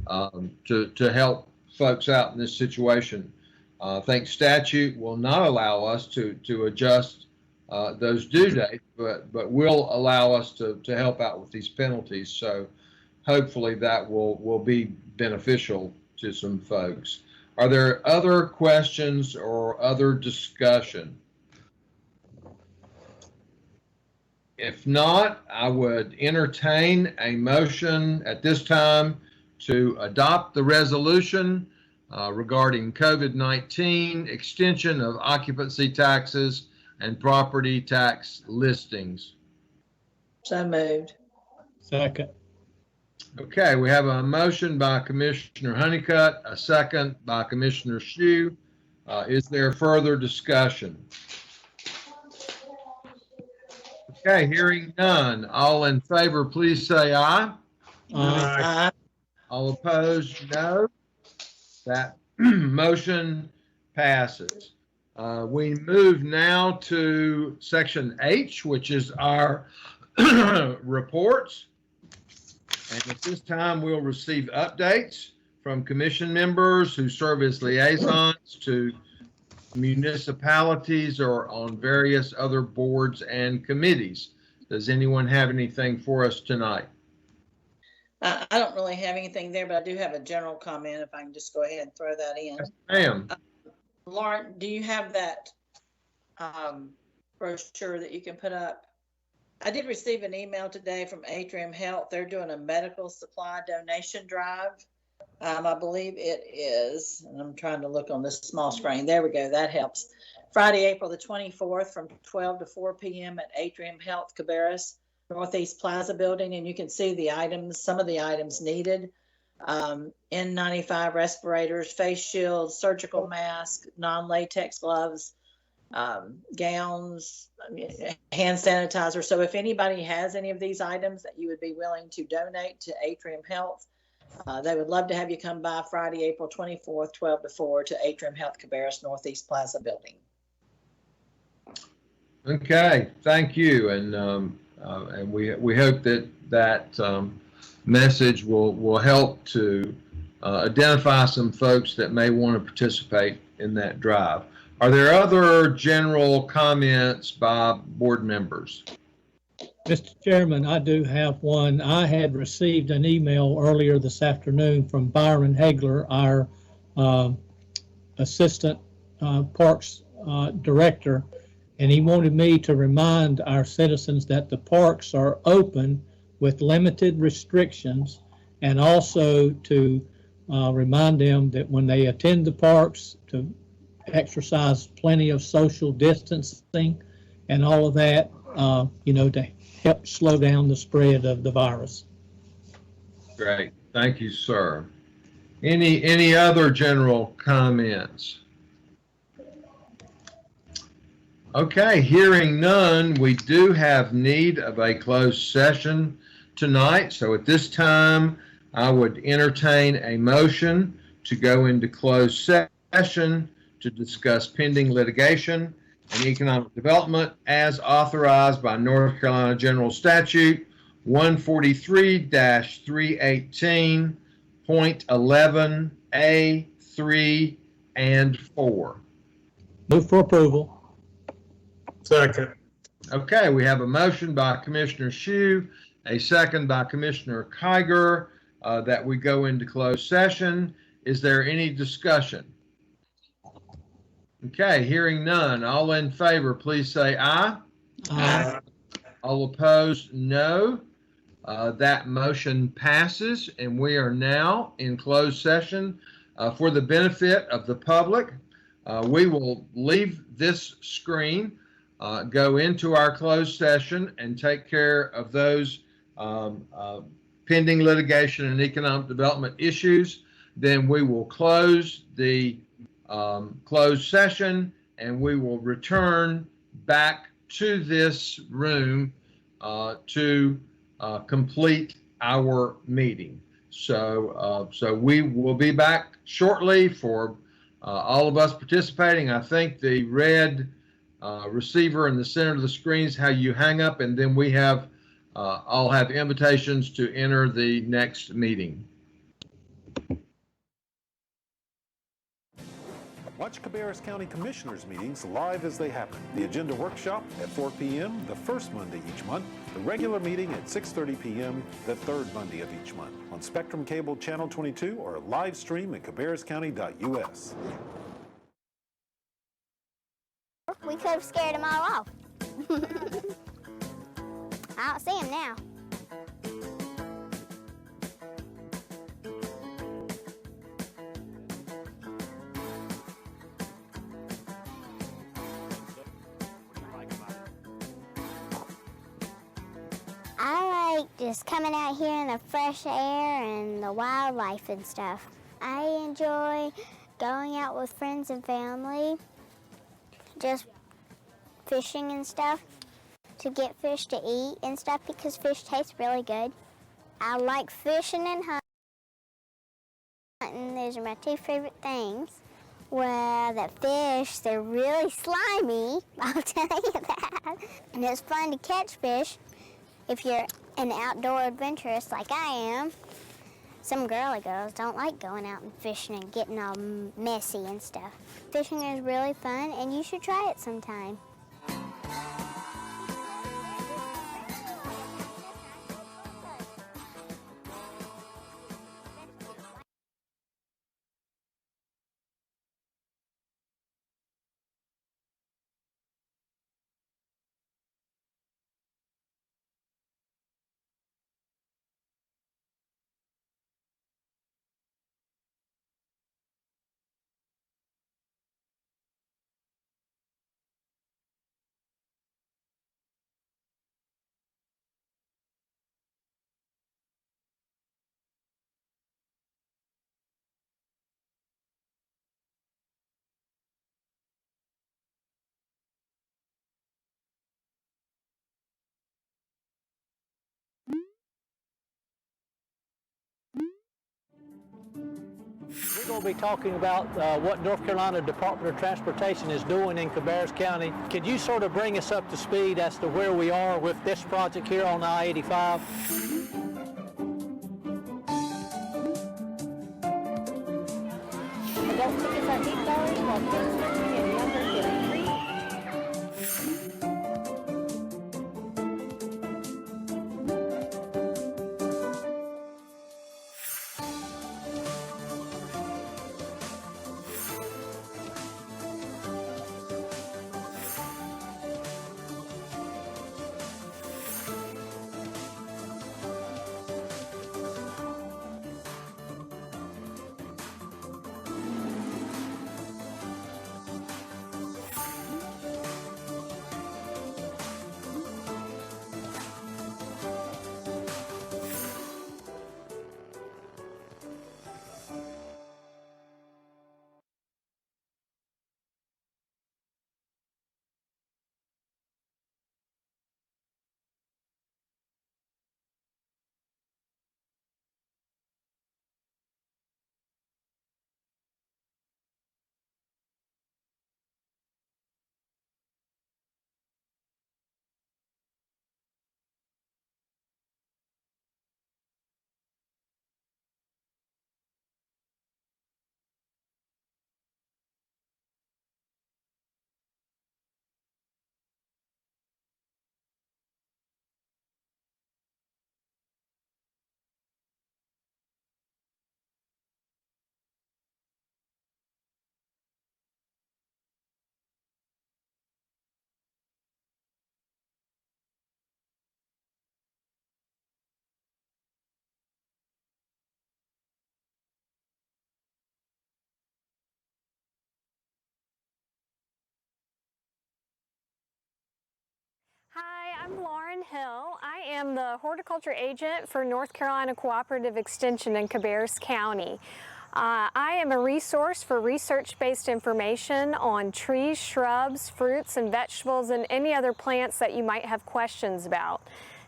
to help folks out in this situation. I think statute will not allow us to adjust those due dates, but will allow us to help out with these penalties. So hopefully that will be beneficial to some folks. Are there other questions or other discussion? If not, I would entertain a motion at this time to adopt the resolution regarding COVID-19 extension of occupancy taxes and property tax listings. So moved. Second. Okay, we have a motion by Commissioner Honeycutt, a second by Commissioner Shue. Is there further discussion? Okay, hearing none. All in favor, please say aye. Aye. All opposed, no. That motion passes. We move now to section H, which is our reports. And at this time, we'll receive updates from commission members who serve as liaisons to municipalities or on various other boards and committees. Does anyone have anything for us tonight? I don't really have anything there, but I do have a general comment if I can just go ahead and throw that in. Yes, ma'am. Lauren, do you have that brochure that you can put up? I did receive an email today from Atrium Health. They're doing a medical supply donation drive. I believe it is, and I'm trying to look on this small screen. There we go. That helps. Friday, April the 24th from 12 to 4 p.m. at Atrium Health, Cabarrus, Northeast Plaza Building. And you can see the items, some of the items needed. N95 respirators, face shields, surgical masks, non-latex gloves, gowns, hand sanitizer. So if anybody has any of these items that you would be willing to donate to Atrium Health, they would love to have you come by Friday, April 24th, 12 to 4 to Atrium Health, Cabarrus, Northeast Plaza Building. Okay, thank you. And we hope that message will help to identify some folks that may want to participate in that drive. Are there other general comments by board members? Mr. Chairman, I do have one. I had received an email earlier this afternoon from Byron Hagler, our Assistant Parks Director, And he wanted me to remind our citizens that the parks are open with limited restrictions, and also to remind them that when they attend the parks to exercise plenty of social distancing and all of that, to help slow down the spread of the virus. Great. Thank you, sir. Any other general comments? Okay, hearing none, we do have need of a closed session tonight. So at this time, I would entertain a motion to go into closed session to discuss pending litigation and economic development as authorized by North Carolina General Statute 143-318.11 A3 and 4. Move for approval. Second. Okay, we have a motion by Commissioner Shue, a second by Commissioner Kiger, that we go into closed session. Is there any discussion? Okay, hearing none. All in favor, please say aye. Aye. All opposed, no. That motion passes, and we are now in closed session. For the benefit of the public, we will leave this screen, go into our closed session, and take care of those pending litigation and economic development issues. Then we will close the closed session, and we will return back to this room to complete our meeting. So we will be back shortly for all of us participating. I think the red receiver in the center of the screen is how you hang up, and then we have I'll have invitations to enter the next meeting. Watch Cabarrus County Commissioners meetings live as they happen. The agenda workshop at 4 p.m. the first Monday each month. The regular meeting at 6:30 p.m. the third Monday of each month. On Spectrum Cable Channel 22 or live stream at cabarruscounty.us. We could have scared them all off. I don't see them now. I like just coming out here in the fresh air and the wildlife and stuff. I enjoy going out with friends and family, just fishing and stuff, to get fish to eat and stuff because fish tastes really good. I like fishing and hunting. Those are my two favorite things. Well, the fish, they're really slimy, I'll tell you that. And it's fun to catch fish if you're an outdoor adventurist like I am. Some girly girls don't like going out and fishing and getting all messy and stuff. Fishing is really fun, and you should try it sometime. We're going to be talking about what North Carolina Department of Transportation is doing in Cabarrus County. Could you sort of bring us up to speed as to where we are with this project here on I-85? Adult tickets are $8 while kids entering in number 53. I'm Lauren Hill. I am the horticulture agent for North Carolina Cooperative Extension in Cabarrus County. I am a resource for research-based information on trees, shrubs, fruits, and vegetables, and any other plants that you might have questions about.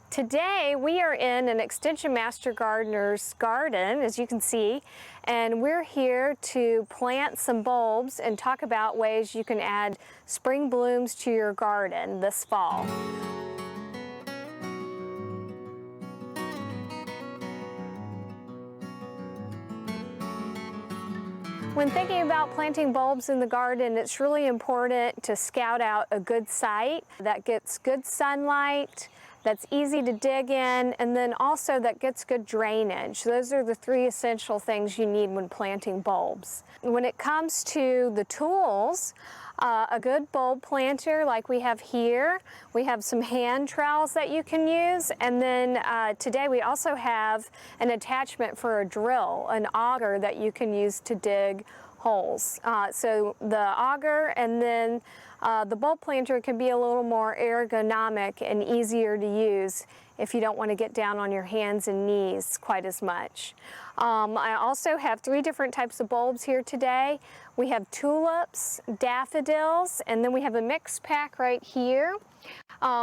Today we are in an Extension Master Gardener's garden, as you can see, and we're here to plant some bulbs and talk about ways you can add spring blooms to your garden this fall. When thinking about planting bulbs in the garden, it's really important to scout out a good site that gets good sunlight, that's easy to dig in, and then also that gets good drainage. Those are the three essential things you need when planting bulbs. When it comes to the tools, a good bulb planter like we have here, we have some hand trowels that you can use, and then today we also have an attachment for a drill, an auger that you can use to dig holes. So the auger and then the bulb planter can be a little more ergonomic and easier to use if you don't want to get down on your hands and knees quite as much. I also have 3 different types of bulbs here today. We have tulips, daffodils, and then we have a mix pack right here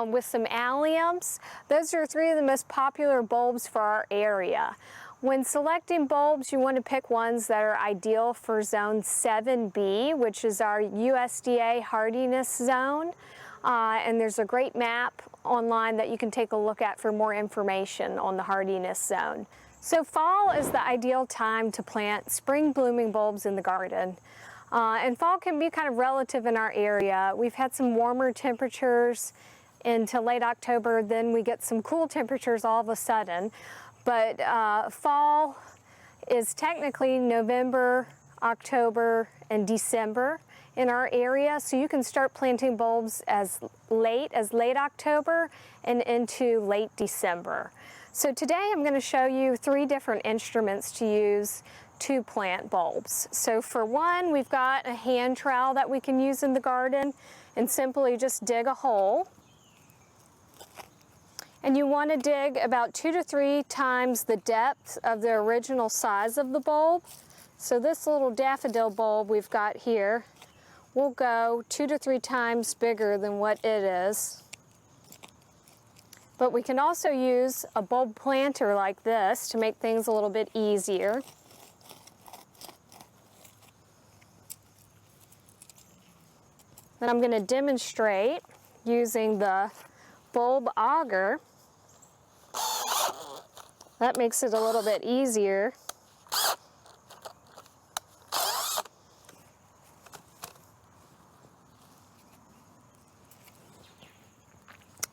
with some alliums. Those are 3 of the most popular bulbs for our area. When selecting bulbs, you want to pick ones that are ideal for Zone 7B, which is our USDA hardiness zone. And there's a great map online that you can take a look at for more information on the hardiness zone. So fall is the ideal time to plant spring blooming bulbs in the garden. And fall can be kind of relative in our area. We've had some warmer temperatures into late October, then we get some cool temperatures all of a sudden. But fall is technically November, October, and December in our area, so you can start planting bulbs as late October and into late December. So today I'm going to show you 3 different instruments to use to plant bulbs. So for one, we've got a hand trowel that we can use in the garden and simply just dig a hole. And you want to dig about 2 to 3 times the depth of the original size of the bulb. So this little daffodil bulb we've got here will go 2 to 3 times bigger than what it is. But we can also use a bulb planter like this to make things a little bit easier. Then I'm going to demonstrate using the bulb auger. That makes it a little bit easier.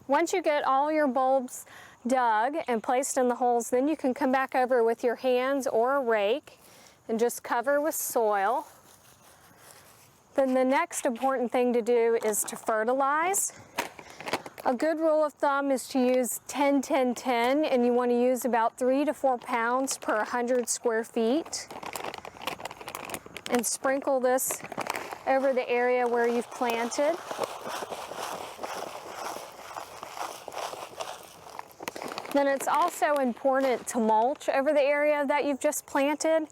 Once you get all your bulbs dug and placed in the holes, then you can come back over with your hands or a rake and just cover with soil. Then the next important thing to do is to fertilize. A good rule of thumb is to use 10-10-10, and you want to use about 3 to 4 pounds per 100 square feet. And sprinkle this over the area where you've planted. Then it's also important to mulch over the area that you've just planted.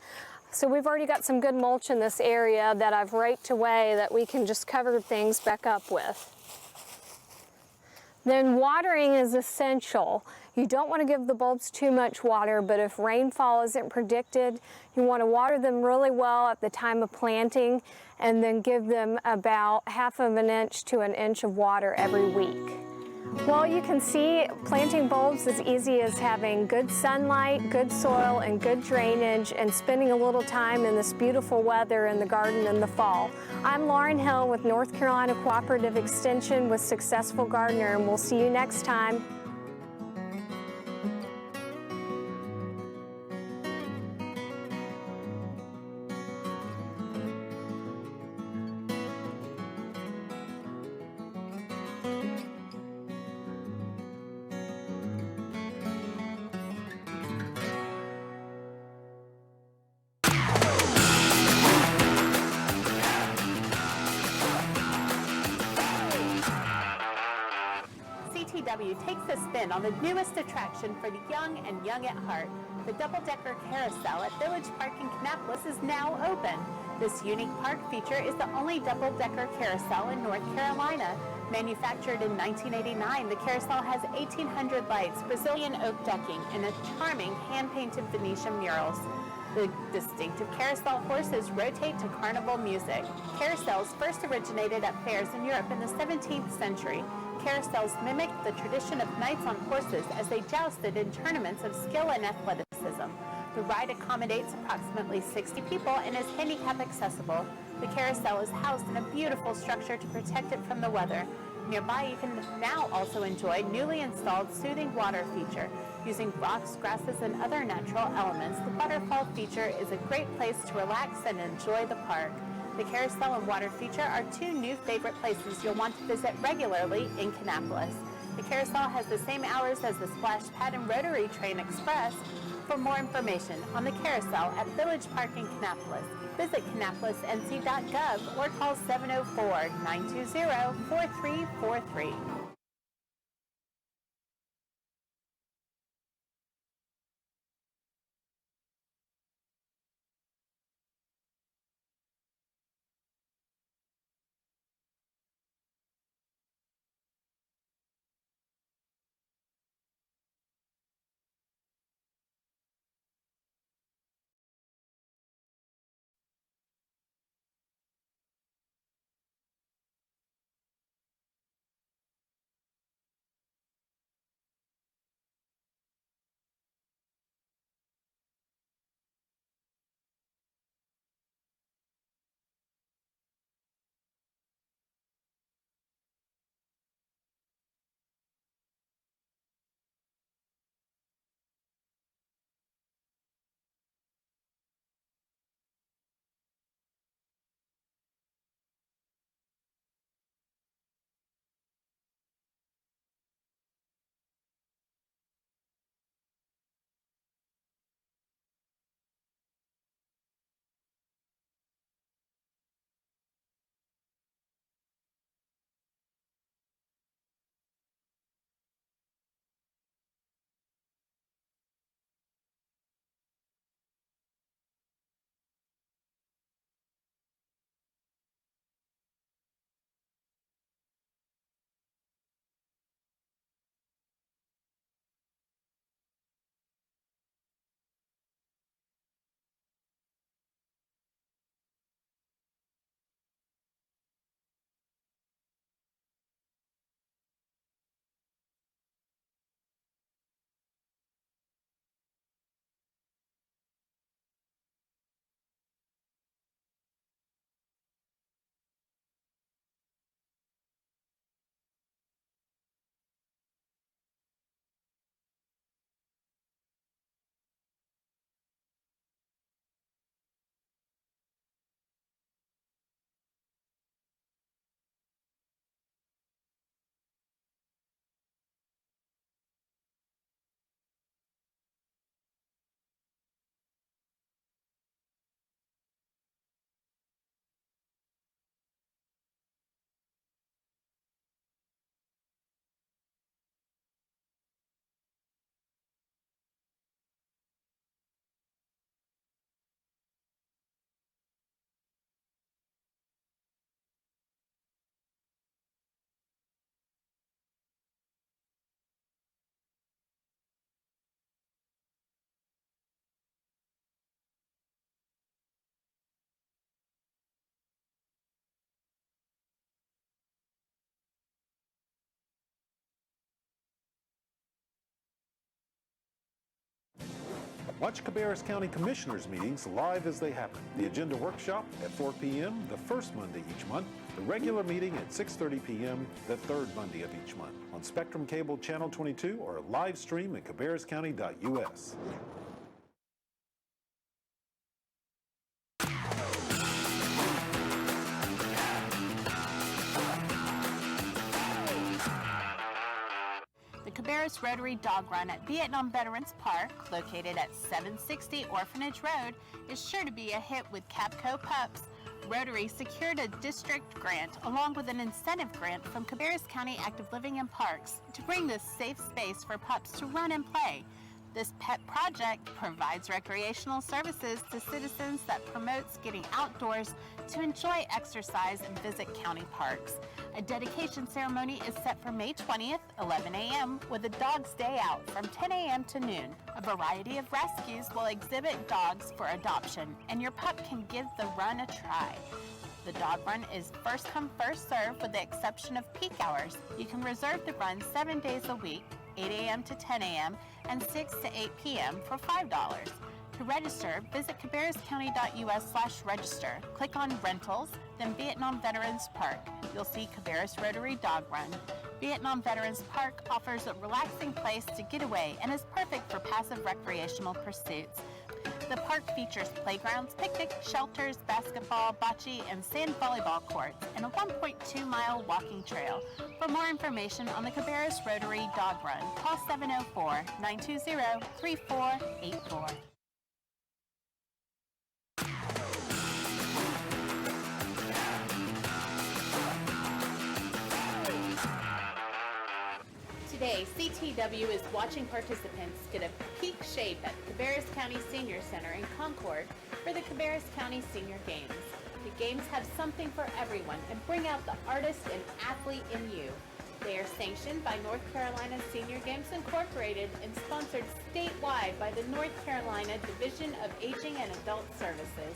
So we've already got some good mulch in this area that I've raked away that we can just cover things back up with. Then watering is essential. You don't want to give the bulbs too much water, but if rainfall isn't predicted, you want to water them really well at the time of planting and then give them about 1/2 inch to 1 inch of water every week. Well, you can see planting bulbs is easy as having good sunlight, good soil, and good drainage, and spending a little time in this beautiful weather in the garden in the fall. I'm Lauren Hill with North Carolina Cooperative Extension with Successful Gardener, and we'll see you next time. DPW takes a spin on the newest attraction for the young and young at heart. The double-decker carousel at Village Park in Kannapolis is now open. This unique park feature is the only double-decker carousel in North Carolina. Manufactured in 1989, the carousel has 1,800 lights, Brazilian oak decking, and a charming hand-painted Venetian murals. The distinctive carousel horses rotate to carnival music. Carousels first originated at fairs in Europe in the 17th century. Carousels mimicked the tradition of knights on horses as they jousted in tournaments of skill and athleticism. The ride accommodates approximately 60 people and is handicap accessible. The carousel is housed in a beautiful structure to protect it from the weather. Nearby, you can now also enjoy newly installed soothing water feature. Using rocks, grasses, and other natural elements, the waterfall feature is a great place to relax and enjoy the park. The carousel and water feature are two new favorite places you'll want to visit regularly in Kannapolis. The carousel has the same hours as the Splash Pad and Rotary Train Express. For more information on the carousel at Village Park in Kannapolis, visit kannapolisnc.gov or call 704-920-4343. Watch Cabarrus County Commissioners meetings live as they happen. The agenda workshop at 4 p.m. the first Monday each month. The regular meeting at 6:30 p.m. the third Monday of each month. On Spectrum Cable Channel 22 or live stream at cabarruscounty.us. The Cabarrus Rotary Dog Run at Vietnam Veterans Park, located at 760 Orphanage Road, is sure to be a hit with Capco pups. Rotary secured a district grant along with an incentive grant from Cabarrus County Active Living and Parks to bring this safe space for pups to run and play. This pet project provides recreational services to citizens that promotes getting outdoors to enjoy exercise and visit county parks. A dedication ceremony is set for May 20th, 11 a.m. with a Dog's Day Out from 10 a.m. to noon. A variety of rescues will exhibit dogs for adoption, and your pup can give the run a try. The dog run is first come, first served with the exception of peak hours. You can reserve the run 7 days a week, 8 a.m. to 10 a.m. and 6 to 8 p.m. for $5. To register, visit cabarruscounty.us/register. Click on Rentals, then Vietnam Veterans Park. You'll see Cabarrus Rotary Dog Run. Vietnam Veterans Park offers a relaxing place to get away and is perfect for passive recreational pursuits. The park features playgrounds, picnic shelters, basketball, bocce, and sand volleyball courts, and a 1.2-mile walking trail. For more information on the Cabarrus Rotary Dog Run, call 704-920-3484. Today, CTW is watching participants get a peak shape at the Cabarrus County Senior Center in Concord for the Cabarrus County Senior Games. The games have something for everyone and bring out the artist and athlete in you. They are sanctioned by North Carolina Senior Games Incorporated and sponsored statewide by the North Carolina Division of Aging and Adult Services.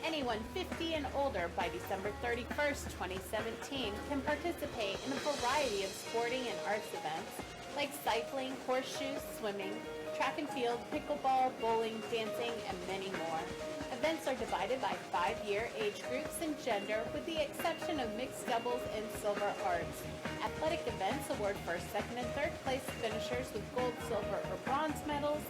Anyone 50 and older by December 31st, 2017 can participate in a variety of sporting and arts events like cycling, horseshoes, swimming, track and field, pickleball, bowling, dancing, and many more. Events are divided by 5-year age groups and gender with the exception of mixed doubles and silver arts. Athletic events award first, second, and third place finishers with gold, silver, or bronze medals.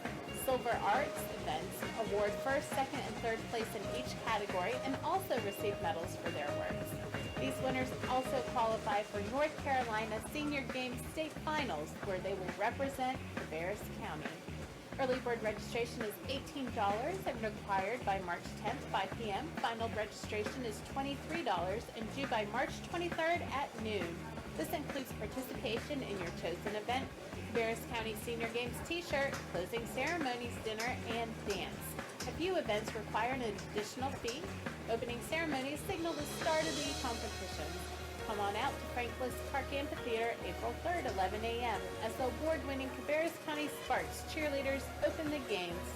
Silver arts events award first, second, and third place in each category and also receive medals for their works. These winners also qualify for North Carolina Senior Games State Finals, where they will represent Cabarrus County. Early bird registration is $18 and required by March 10th, 5 p.m. Final registration is $23 and due by March 23rd at noon. This includes participation in your chosen event, Cabarrus County Senior Games t-shirt, closing ceremonies, dinner, and dance. A few events require an additional fee. Opening ceremonies signal the start of the competition. Come on out to Frank Bliss Park Amphitheater April 3rd, 11 a.m. as the award-winning Cabarrus County Sparks cheerleaders open the games.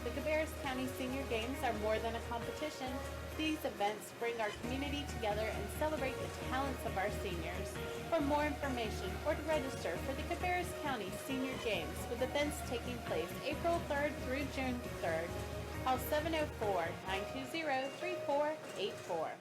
The Cabarrus County Senior Games are more than a competition. These events bring our community together and celebrate the talents of our seniors. For more information or to register for the Cabarrus County Senior Games with events taking place April 3rd through June 3rd, call 704-920-3484.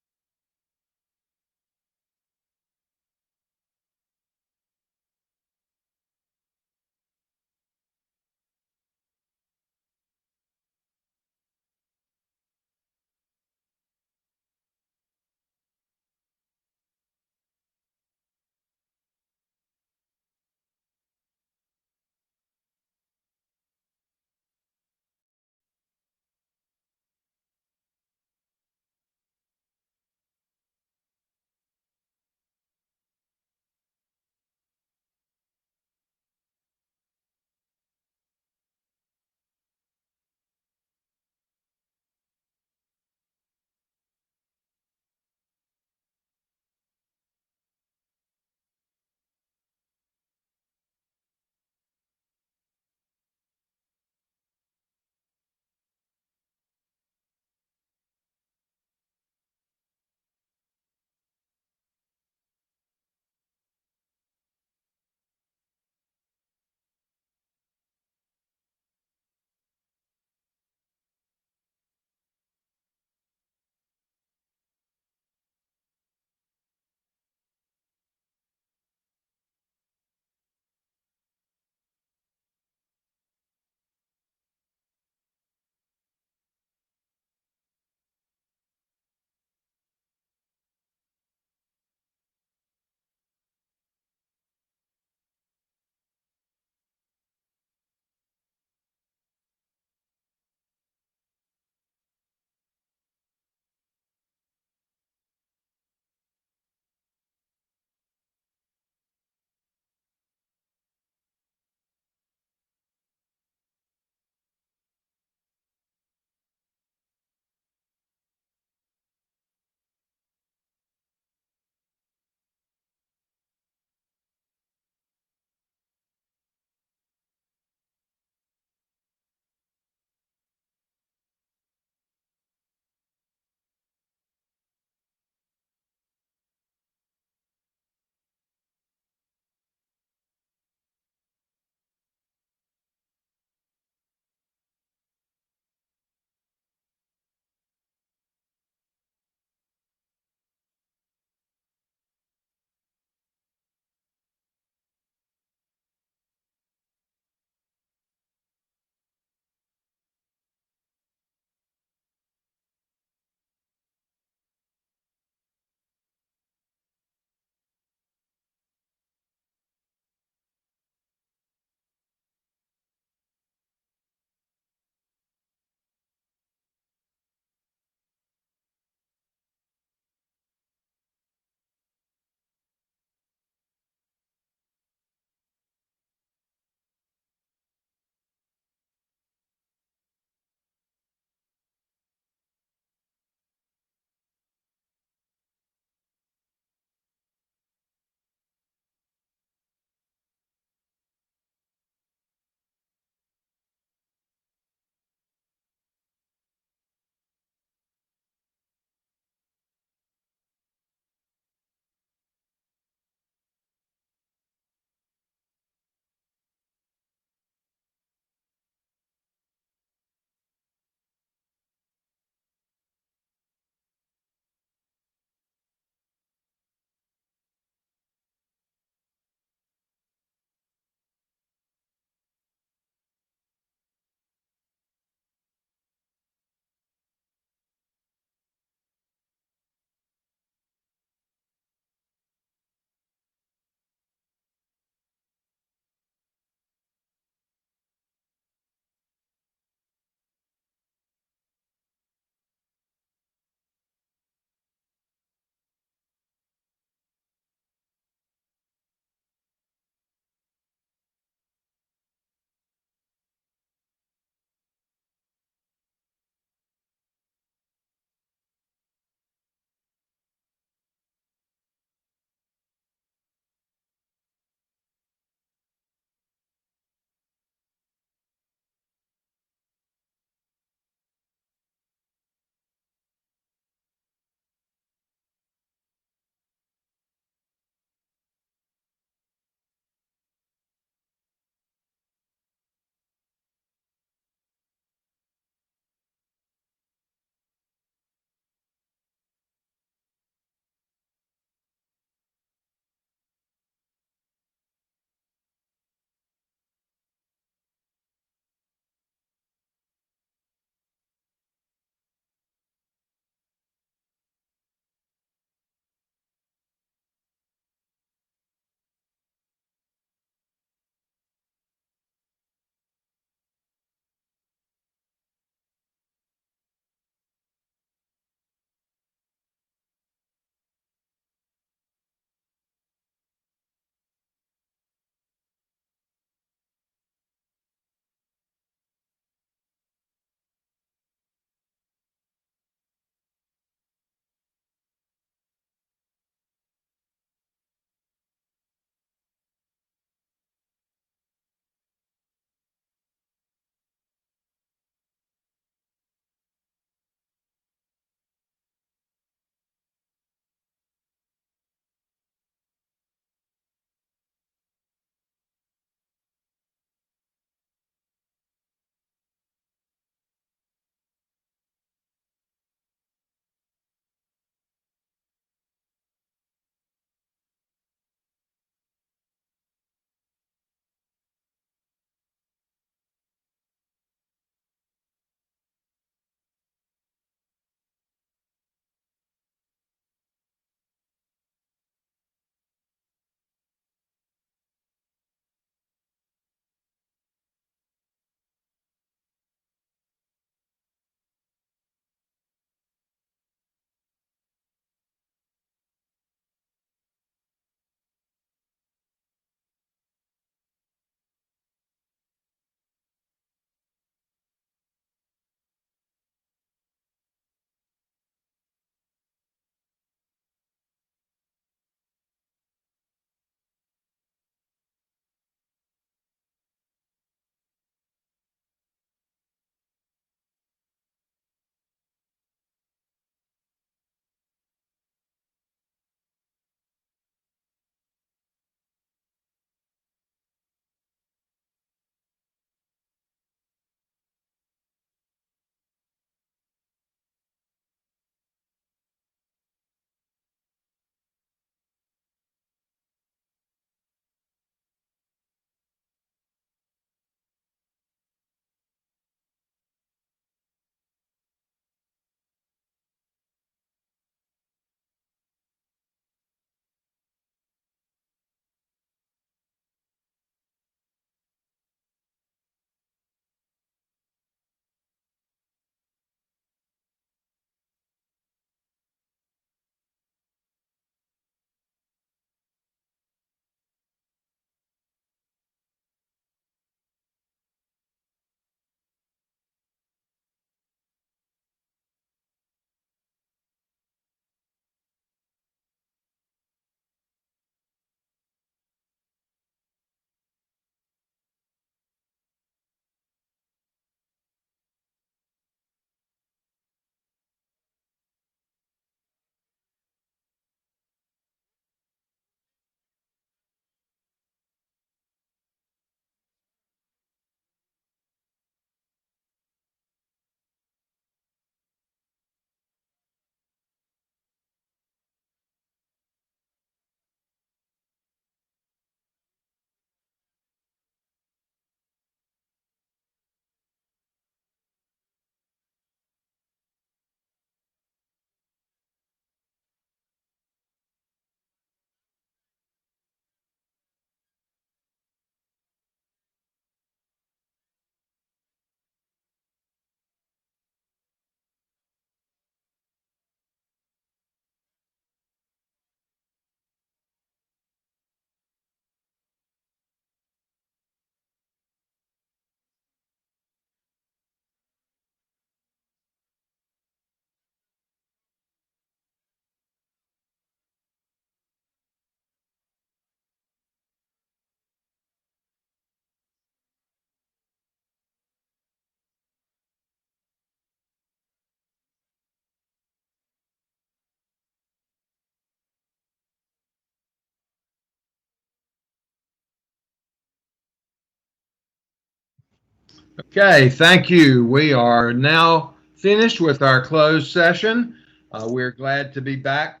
Okay, thank you. We are now finished with our closed session. We're glad to be back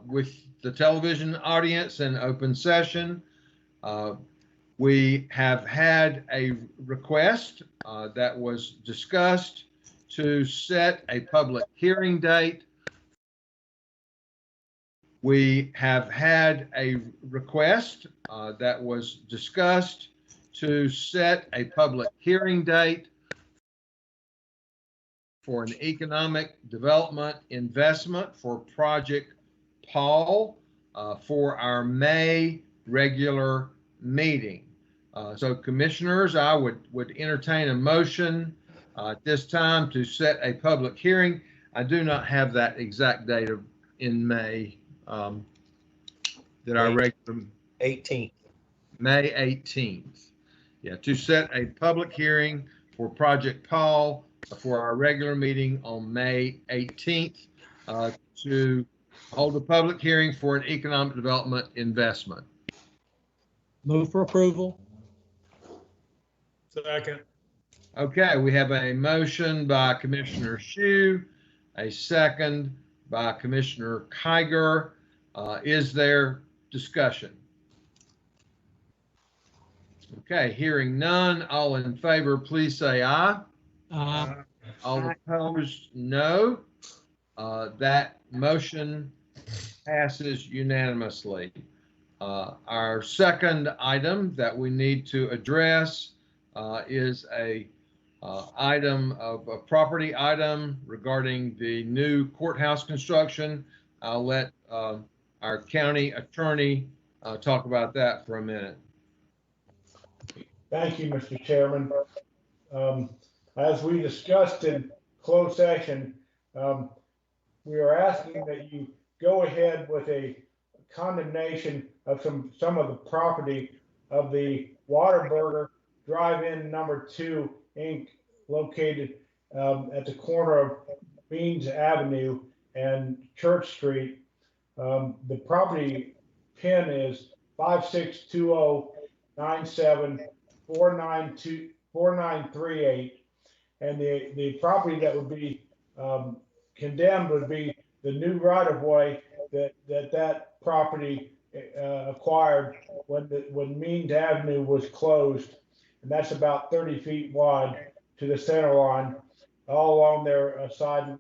with the television audience in open session. We have had a request that was discussed to set a public hearing date. We have had a request that was discussed to set a public hearing date for an economic development investment for Project Paul for our May regular meeting. So commissioners, I would entertain a motion at this time to set a public hearing. I do not have that exact date in May that our regular 18th. May 18th. Yeah, to set a public hearing for Project Paul for our regular meeting on May 18th to hold a public hearing for an economic development investment. Move for approval. Second. Okay, we have a motion by Commissioner Shue, a second by Commissioner Kiger. Is there discussion? Okay, hearing none, all in favor, please say aye. Aye. All opposed, no. That motion passes unanimously. Our second item that we need to address is a property item regarding the new courthouse construction. I'll let our county attorney talk about that for a minute. Thank you, Mr. Chairman. As we discussed in closed session, we are asking that you go ahead with a condemnation of some of the property of the Whataburger Drive-In number 2 Inc. located at the corner of Beans Avenue and Church Street. The property PIN is 5620974938, and the property that would be condemned would be the new right-of-way that property acquired when Means Avenue was closed, and that's about 30 feet wide to the center line, all along their side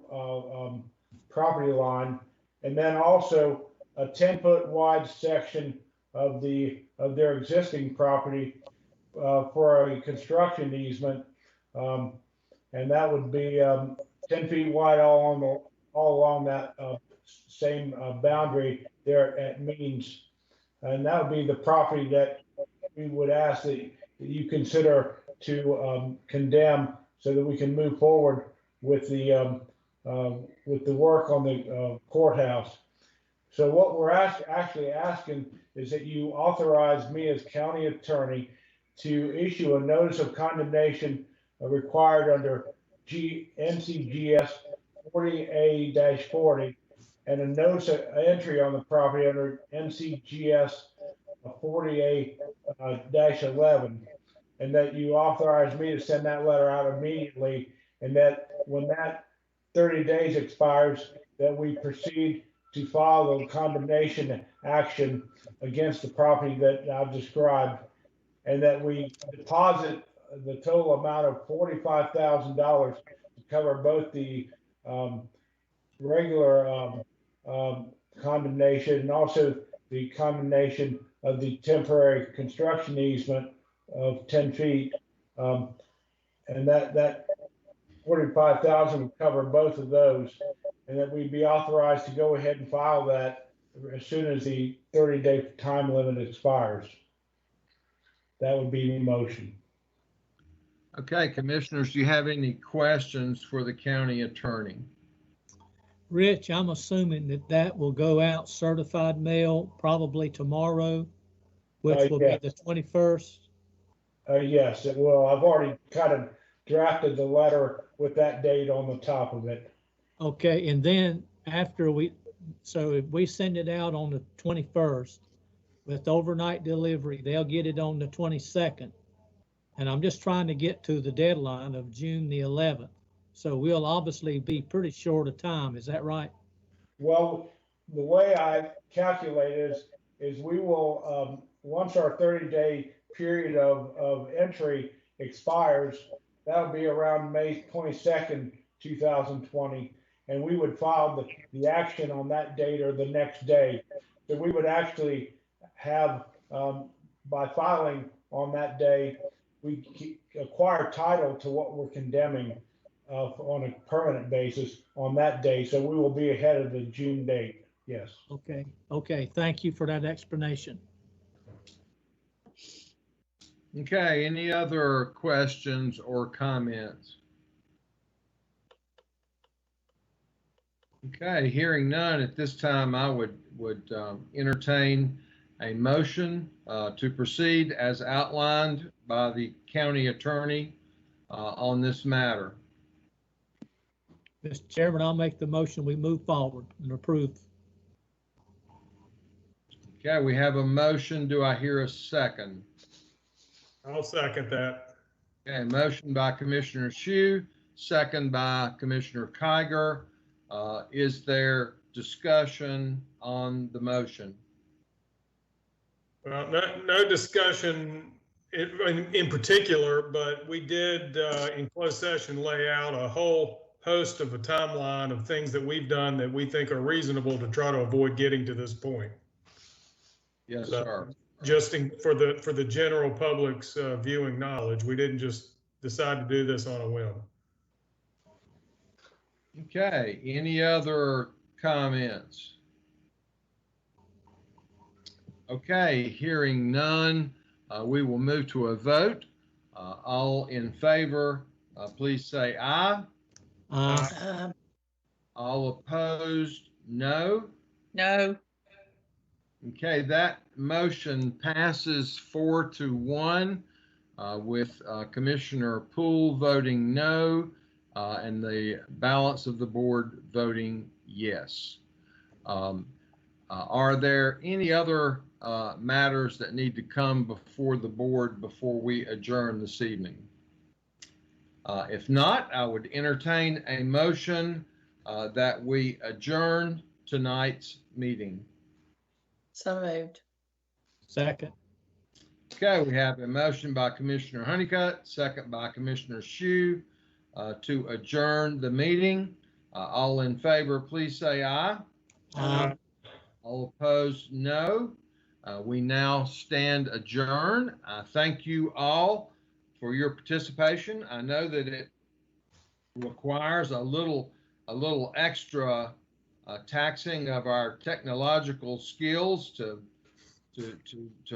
property line, and then also a 10-foot wide section of their existing property for a construction easement, and that would be 10 feet wide all along that same boundary there at Means, and that would be the property that we would ask that you consider to condemn so that we can move forward with the work on the courthouse. So what we're actually asking is that you authorize me as county attorney to issue a notice of condemnation required under NCGS 40A-40 and a notice of entry on the property under NCGS 40A-11, and that you authorize me to send that letter out immediately, and that when that 30 days expires, that we proceed to file the condemnation action against the property that I've described, and that we deposit the total amount of $45,000 to cover both the regular condemnation and also the condemnation of the temporary construction easement of 10 feet. And that 45,000 would cover both of those, and that we'd be authorized to go ahead and file that as soon as the 30-day time limit expires. That would be the motion. Okay, commissioners, do you have any questions for the county attorney? Rich, I'm assuming that will go out certified mail probably tomorrow, which will be the 21st. Yes, it will. I've already kind of drafted the letter with that date on the top of it. Okay, and then after so if we send it out on the 21st with overnight delivery, they'll get it on the 22nd. And I'm just trying to get to the deadline of June the 11th. So we'll obviously be pretty short of time. Is that right? Well, the way I calculate is we will, once our 30-day period of entry expires, that'll be around May 22nd, 2020. And we would file the action on that date or the next day. So we would actually have, by filing on that day, we acquire title to what we're condemning on a permanent basis on that day. So we will be ahead of the June date. Yes. Okay. Okay. Thank you for that explanation. Okay, any other questions or comments? Okay, hearing none at this time, I would entertain a motion to proceed as outlined by the county attorney on this matter. Mr. Chairman, I'll make the motion. We move forward and approve. Okay, we have a motion. Do I hear a second? I'll second that. Okay, motion by Commissioner Shue, second by Commissioner Kiger. Is there discussion on the motion? Well, no discussion in particular, but we did in closed session lay out a whole host of a timeline of things that we've done that we think are reasonable to try to avoid getting to this point. Yes, sir. Just for the general public's viewing knowledge, we didn't just decide to do this on a whim. Okay, any other comments? Okay, hearing none, we will move to a vote. All in favor, please say aye. Aye. All opposed, no. No. Okay, that motion passes 4-1 with Commissioner Poole voting no and the balance of the board voting yes. Are there any other matters that need to come before the board before we adjourn this evening? If not, I would entertain a motion that we adjourn tonight's meeting. So moved. Second. Okay, we have a motion by Commissioner Honeycutt, second by Commissioner Shue to adjourn the meeting. All in favor, please say aye. Aye. All opposed, no. We now stand adjourned. I thank you all for your participation. I know that it requires a little extra taxing of our technological skills to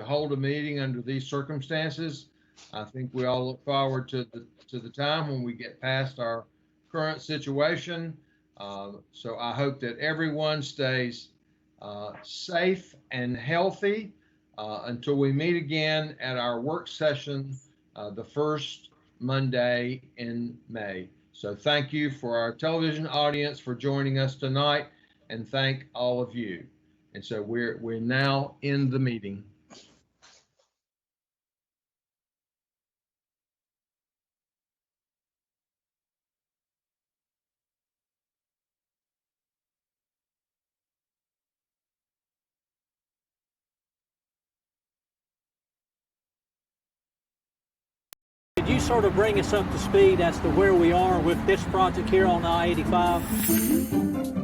hold a meeting under these circumstances. I think we all look forward to the time when we get past our current situation. So I hope that everyone stays safe and healthy until we meet again at our work session the first Monday in May. So thank you for our television audience for joining us tonight, and thank all of you. And so we're now in the meeting. Could you sort of bring us up to speed as to where we are with this project here on I-85?